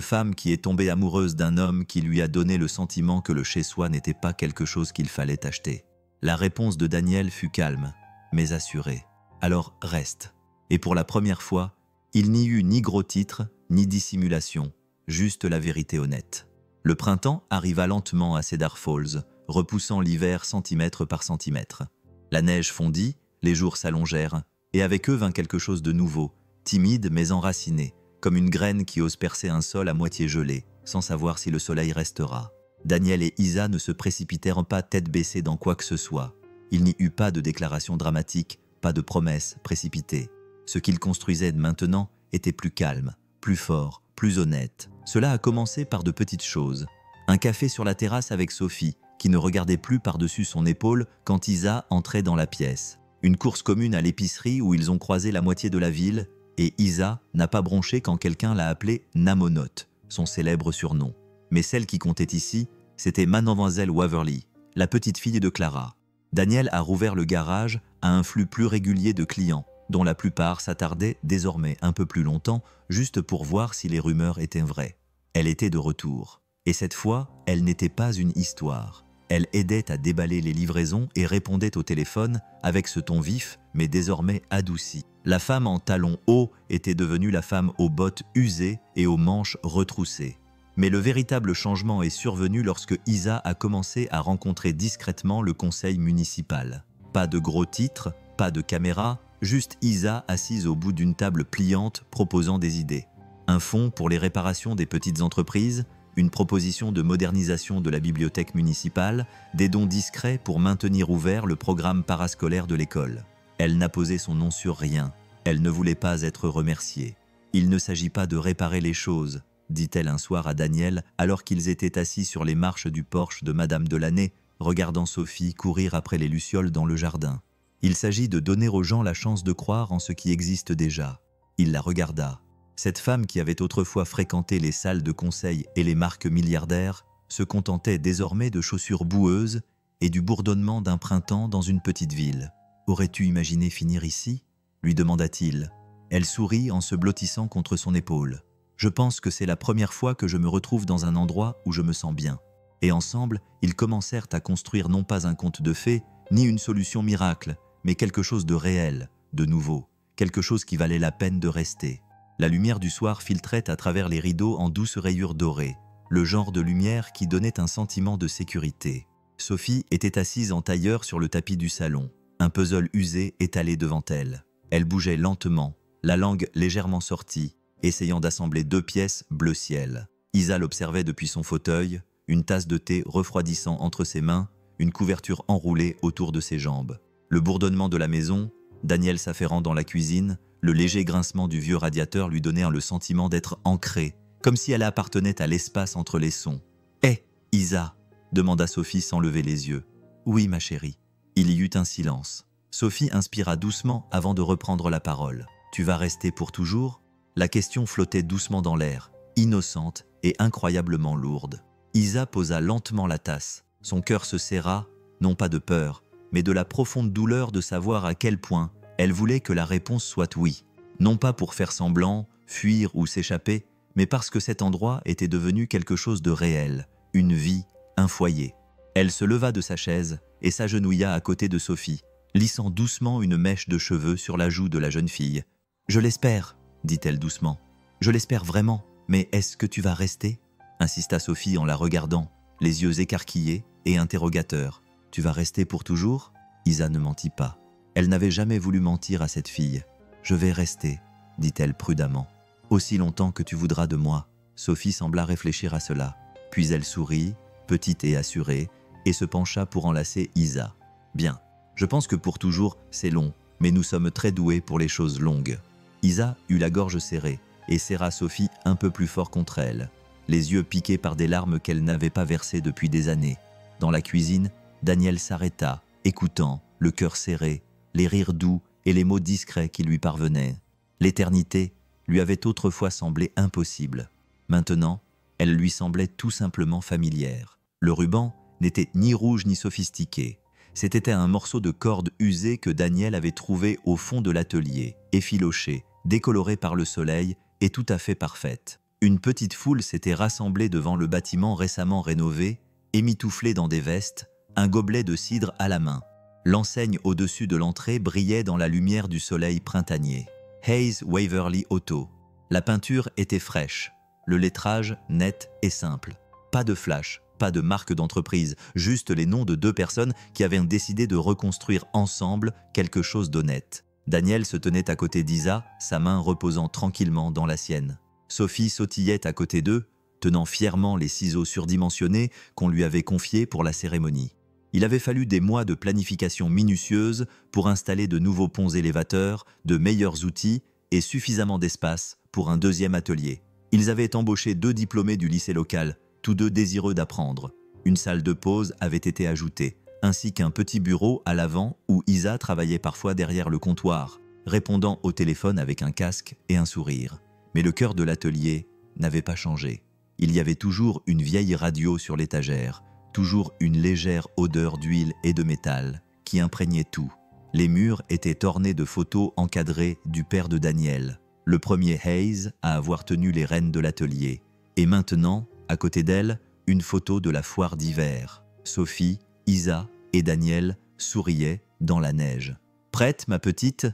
femme qui est tombée amoureuse d'un homme qui lui a donné le sentiment que le chez-soi n'était pas quelque chose qu'il fallait acheter. » La réponse de Daniel fut calme, mais assurée. « Alors reste. » Et pour la première fois, il n'y eut ni gros titres, ni dissimulation, juste la vérité honnête. Le printemps arriva lentement à Cedar Falls, repoussant l'hiver centimètre par centimètre. La neige fondit, les jours s'allongèrent, et avec eux vint quelque chose de nouveau, timide mais enraciné, comme une graine qui ose percer un sol à moitié gelé, sans savoir si le soleil restera. Daniel et Isa ne se précipitèrent pas tête baissée dans quoi que ce soit. Il n'y eut pas de déclaration dramatique, pas de promesses précipitées. Ce qu'ils construisaient maintenant était plus calme, plus fort, plus honnête. Cela a commencé par de petites choses. Un café sur la terrasse avec Sophie, qui ne regardait plus par-dessus son épaule quand Isa entrait dans la pièce. Une course commune à l'épicerie où ils ont croisé la moitié de la ville, et Isa n'a pas bronché quand quelqu'un l'a appelée Namonote, son célèbre surnom. Mais celle qui comptait ici, c'était Mademoiselle Waverly, la petite fille de Clara. Daniel a rouvert le garage à un flux plus régulier de clients, dont la plupart s'attardaient désormais un peu plus longtemps, juste pour voir si les rumeurs étaient vraies. Elle était de retour. Et cette fois, elle n'était pas une histoire. Elle aidait à déballer les livraisons et répondait au téléphone avec ce ton vif, mais désormais adouci. La femme en talons hauts était devenue la femme aux bottes usées et aux manches retroussées. Mais le véritable changement est survenu lorsque Isa a commencé à rencontrer discrètement le conseil municipal. Pas de gros titres, pas de caméra, juste Isa assise au bout d'une table pliante proposant des idées. Un fonds pour les réparations des petites entreprises, une proposition de modernisation de la bibliothèque municipale, des dons discrets pour maintenir ouvert le programme parascolaire de l'école. Elle n'a posé son nom sur rien. Elle ne voulait pas être remerciée. Il ne s'agit pas de réparer les choses, dit-elle un soir à Daniel alors qu'ils étaient assis sur les marches du porche de Madame Delaney, regardant Sophie courir après les lucioles dans le jardin. Il s'agit de donner aux gens la chance de croire en ce qui existe déjà. Il la regarda. Cette femme qui avait autrefois fréquenté les salles de conseil et les marques milliardaires se contentait désormais de chaussures boueuses et du bourdonnement d'un printemps dans une petite ville. « Aurais-tu imaginé finir ici ?» lui demanda-t-il. Elle sourit en se blottissant contre son épaule. « Je pense que c'est la première fois que je me retrouve dans un endroit où je me sens bien. » Et ensemble, ils commencèrent à construire non pas un conte de fées, ni une solution miracle, mais quelque chose de réel, de nouveau, quelque chose qui valait la peine de rester. La lumière du soir filtrait à travers les rideaux en douces rayures dorées, le genre de lumière qui donnait un sentiment de sécurité. Sophie était assise en tailleur sur le tapis du salon, un puzzle usé étalé devant elle. Elle bougeait lentement, la langue légèrement sortie, essayant d'assembler 2 pièces bleu ciel. Isa l'observait depuis son fauteuil, une tasse de thé refroidissant entre ses mains, une couverture enroulée autour de ses jambes. Le bourdonnement de la maison, Daniel s'affairant dans la cuisine, le léger grincement du vieux radiateur lui donnait le sentiment d'être ancrée, comme si elle appartenait à l'espace entre les sons. « Hé, Isa !» demanda Sophie sans lever les yeux. « Oui, ma chérie. » Il y eut un silence. Sophie inspira doucement avant de reprendre la parole. « Tu vas rester pour toujours ?» La question flottait doucement dans l'air, innocente et incroyablement lourde. Isa posa lentement la tasse. Son cœur se serra, non pas de peur, mais de la profonde douleur de savoir à quel point elle voulait que la réponse soit oui. Non pas pour faire semblant, fuir ou s'échapper, mais parce que cet endroit était devenu quelque chose de réel, une vie, un foyer. Elle se leva de sa chaise et s'agenouilla à côté de Sophie, lissant doucement une mèche de cheveux sur la joue de la jeune fille. « Je l'espère, » dit-elle doucement. « Je l'espère vraiment, mais est-ce que tu vas rester ?» insista Sophie en la regardant, les yeux écarquillés et interrogateurs. « Tu vas rester pour toujours ?» Isa ne mentit pas. Elle n'avait jamais voulu mentir à cette fille. « Je vais rester, » dit-elle prudemment. « Aussi longtemps que tu voudras de moi. » Sophie sembla réfléchir à cela. Puis elle sourit, petite et assurée, et se pencha pour enlacer Isa. « Bien, je pense que pour toujours, c'est long, mais nous sommes très doués pour les choses longues. » Isa eut la gorge serrée et serra Sophie un peu plus fort contre elle, les yeux piqués par des larmes qu'elle n'avait pas versées depuis des années. Dans la cuisine, Daniel s'arrêta, écoutant, le cœur serré, les rires doux et les mots discrets qui lui parvenaient. L'éternité lui avait autrefois semblé impossible. Maintenant, elle lui semblait tout simplement familière. Le ruban n'était ni rouge ni sophistiqué. C'était un morceau de corde usée que Daniel avait trouvé au fond de l'atelier, effiloché, décoloré par le soleil et tout à fait parfaite. Une petite foule s'était rassemblée devant le bâtiment récemment rénové, émitouflée dans des vestes, un gobelet de cidre à la main. L'enseigne au-dessus de l'entrée brillait dans la lumière du soleil printanier. Hayes Waverly Auto. La peinture était fraîche, le lettrage net et simple. Pas de flash, pas de marque d'entreprise, juste les noms de 2 personnes qui avaient décidé de reconstruire ensemble quelque chose d'honnête. Daniel se tenait à côté d'Isa, sa main reposant tranquillement dans la sienne. Sophie sautillait à côté d'eux, tenant fièrement les ciseaux surdimensionnés qu'on lui avait confiés pour la cérémonie. Il avait fallu des mois de planification minutieuse pour installer de nouveaux ponts élévateurs, de meilleurs outils et suffisamment d'espace pour un deuxième atelier. Ils avaient embauché 2 diplômés du lycée local, tous deux désireux d'apprendre. Une salle de pause avait été ajoutée, ainsi qu'un petit bureau à l'avant où Isa travaillait parfois derrière le comptoir, répondant au téléphone avec un casque et un sourire. Mais le cœur de l'atelier n'avait pas changé. Il y avait toujours une vieille radio sur l'étagère, toujours une légère odeur d'huile et de métal qui imprégnait tout. Les murs étaient ornés de photos encadrées du père de Daniel, le premier Hayes à avoir tenu les rênes de l'atelier. Et maintenant, à côté d'elle, une photo de la foire d'hiver. Sophie, Isa et Daniel souriaient dans la neige. « Prête, ma petite ?»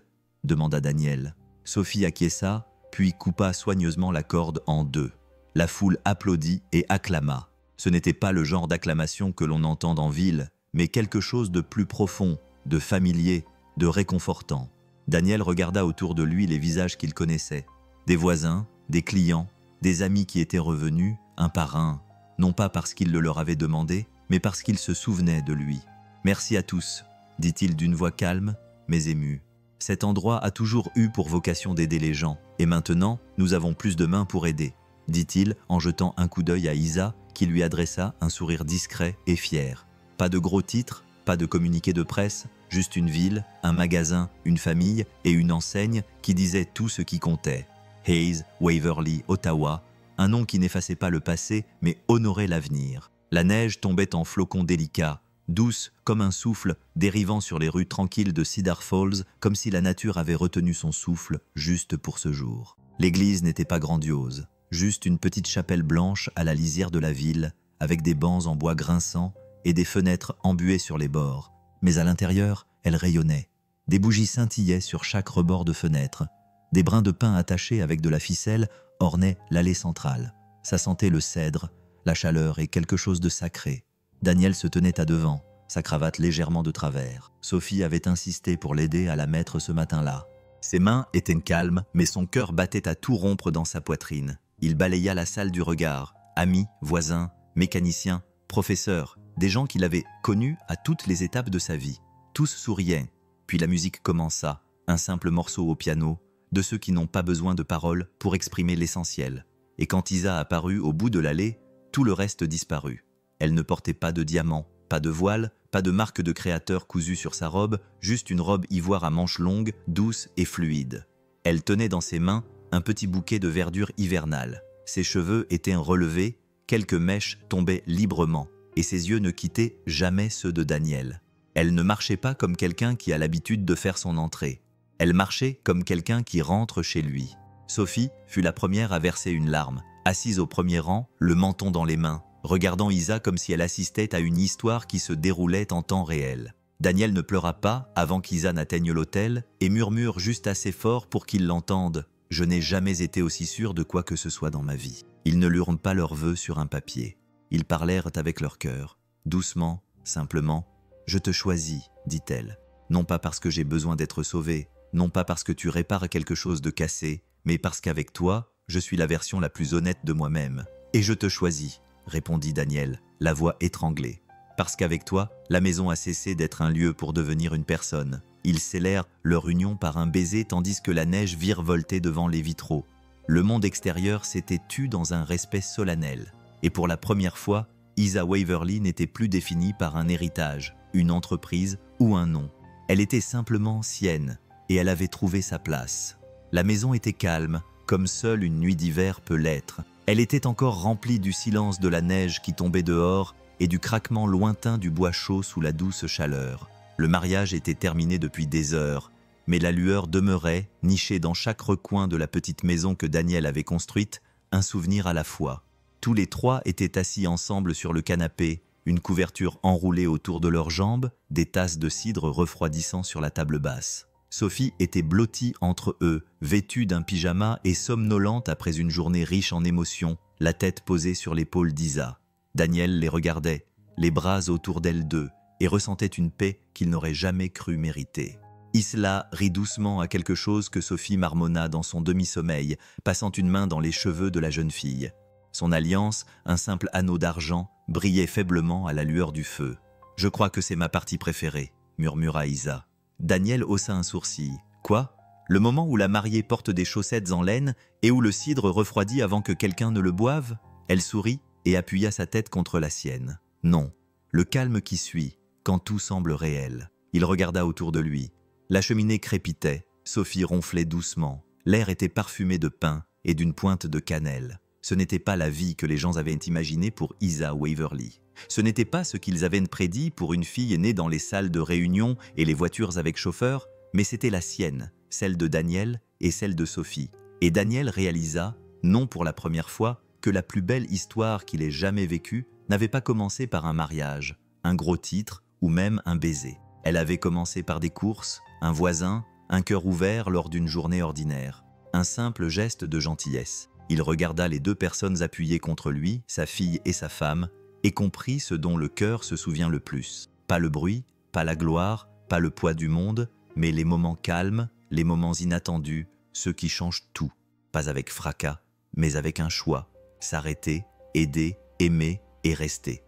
demanda Daniel. Sophie acquiesça, puis coupa soigneusement la corde en 2. La foule applaudit et acclama. Ce n'était pas le genre d'acclamation que l'on entend en ville, mais quelque chose de plus profond, de familier, de réconfortant. Daniel regarda autour de lui les visages qu'il connaissait. Des voisins, des clients, des amis qui étaient revenus, un par un, non pas parce qu'il le leur avait demandé, mais parce qu'ils se souvenaient de lui. « Merci à tous », dit-il d'une voix calme, mais émue. « Cet endroit a toujours eu pour vocation d'aider les gens, et maintenant, nous avons plus de mains pour aider », dit-il en jetant un coup d'œil à Isa, qui lui adressa un sourire discret et fier. Pas de gros titres, pas de communiqué de presse, juste une ville, un magasin, une famille et une enseigne qui disaient tout ce qui comptait. Hayes, Waverly, Ottawa, un nom qui n'effaçait pas le passé mais honorait l'avenir. La neige tombait en flocons délicats, douce comme un souffle, dérivant sur les rues tranquilles de Cedar Falls, comme si la nature avait retenu son souffle juste pour ce jour. L'église n'était pas grandiose, juste une petite chapelle blanche à la lisière de la ville, avec des bancs en bois grinçants et des fenêtres embuées sur les bords. Mais à l'intérieur, elle rayonnait. Des bougies scintillaient sur chaque rebord de fenêtre. Des brins de pin attachés avec de la ficelle ornaient l'allée centrale. Ça sentait le cèdre, la chaleur et quelque chose de sacré. Daniel se tenait à devant, sa cravate légèrement de travers. Sophie avait insisté pour l'aider à la mettre ce matin-là. Ses mains étaient calmes, mais son cœur battait à tout rompre dans sa poitrine. Il balaya la salle du regard. Amis, voisins, mécaniciens, professeurs, des gens qu'il avait connus à toutes les étapes de sa vie. Tous souriaient. Puis la musique commença, un simple morceau au piano, de ceux qui n'ont pas besoin de paroles pour exprimer l'essentiel. Et quand Isa apparut au bout de l'allée, tout le reste disparut. Elle ne portait pas de diamants, pas de voile, pas de marque de créateur cousue sur sa robe, juste une robe ivoire à manches longues, douce et fluide. Elle tenait dans ses mains un petit bouquet de verdure hivernale. Ses cheveux étaient relevés, quelques mèches tombaient librement, et ses yeux ne quittaient jamais ceux de Daniel. Elle ne marchait pas comme quelqu'un qui a l'habitude de faire son entrée. Elle marchait comme quelqu'un qui rentre chez lui. Sophie fut la première à verser une larme, assise au premier rang, le menton dans les mains, regardant Isa comme si elle assistait à une histoire qui se déroulait en temps réel. Daniel ne pleura pas avant qu'Isa n'atteigne l'autel et murmure juste assez fort pour qu'il l'entende. « Je n'ai jamais été aussi sûr de quoi que ce soit dans ma vie. » Ils ne lurent pas leurs vœux sur un papier. Ils parlèrent avec leur cœur, doucement, simplement. « Je te choisis, dit-elle, non pas parce que j'ai besoin d'être sauvée, non pas parce que tu répares quelque chose de cassé, mais parce qu'avec toi, je suis la version la plus honnête de moi-même. Et je te choisis, répondit Daniel, la voix étranglée. Parce qu'avec toi, la maison a cessé d'être un lieu pour devenir une personne. Ils scellèrent leur union par un baiser tandis que la neige virevoltait devant les vitraux. Le monde extérieur s'était tu dans un respect solennel. Et pour la première fois, Isa Waverly n'était plus définie par un héritage, une entreprise ou un nom. Elle était simplement sienne, et elle avait trouvé sa place. La maison était calme, comme seule une nuit d'hiver peut l'être. Elle était encore remplie du silence de la neige qui tombait dehors et du craquement lointain du bois chaud sous la douce chaleur. Le mariage était terminé depuis des heures, mais la lueur demeurait, nichée dans chaque recoin de la petite maison que Daniel avait construite, un souvenir à la fois. Tous les trois étaient assis ensemble sur le canapé, une couverture enroulée autour de leurs jambes, des tasses de cidre refroidissant sur la table basse. Sophie était blottie entre eux, vêtue d'un pyjama et somnolente après une journée riche en émotions, la tête posée sur l'épaule d'Isa. Daniel les regardait, les bras autour d'elles deux, et ressentait une paix qu'il n'aurait jamais cru mériter. Isla rit doucement à quelque chose que Sophie marmonna dans son demi-sommeil, passant une main dans les cheveux de la jeune fille. Son alliance, un simple anneau d'argent, brillait faiblement à la lueur du feu. « Je crois que c'est ma partie préférée », murmura Isa. Daniel haussa un sourcil. « Quoi ? Le moment où la mariée porte des chaussettes en laine et où le cidre refroidit avant que quelqu'un ne le boive ?» Elle sourit et appuya sa tête contre la sienne. « Non, le calme qui suit, quand tout semble réel. » Il regarda autour de lui. La cheminée crépitait, Sophie ronflait doucement. L'air était parfumé de pain et d'une pointe de cannelle. Ce n'était pas la vie que les gens avaient imaginée pour Isa Waverly. Ce n'était pas ce qu'ils avaient prédit pour une fille née dans les salles de réunion et les voitures avec chauffeur, mais c'était la sienne, celle de Daniel et celle de Sophie. Et Daniel réalisa, non pour la première fois, que la plus belle histoire qu'il ait jamais vécue n'avait pas commencé par un mariage, un gros titre ou même un baiser. Elle avait commencé par des courses, un voisin, un cœur ouvert lors d'une journée ordinaire. Un simple geste de gentillesse. Il regarda les deux personnes appuyées contre lui, sa fille et sa femme, et comprit ce dont le cœur se souvient le plus. Pas le bruit, pas la gloire, pas le poids du monde, mais les moments calmes, les moments inattendus, ceux qui changent tout. Pas avec fracas, mais avec un choix. S'arrêter, aider, aimer et rester.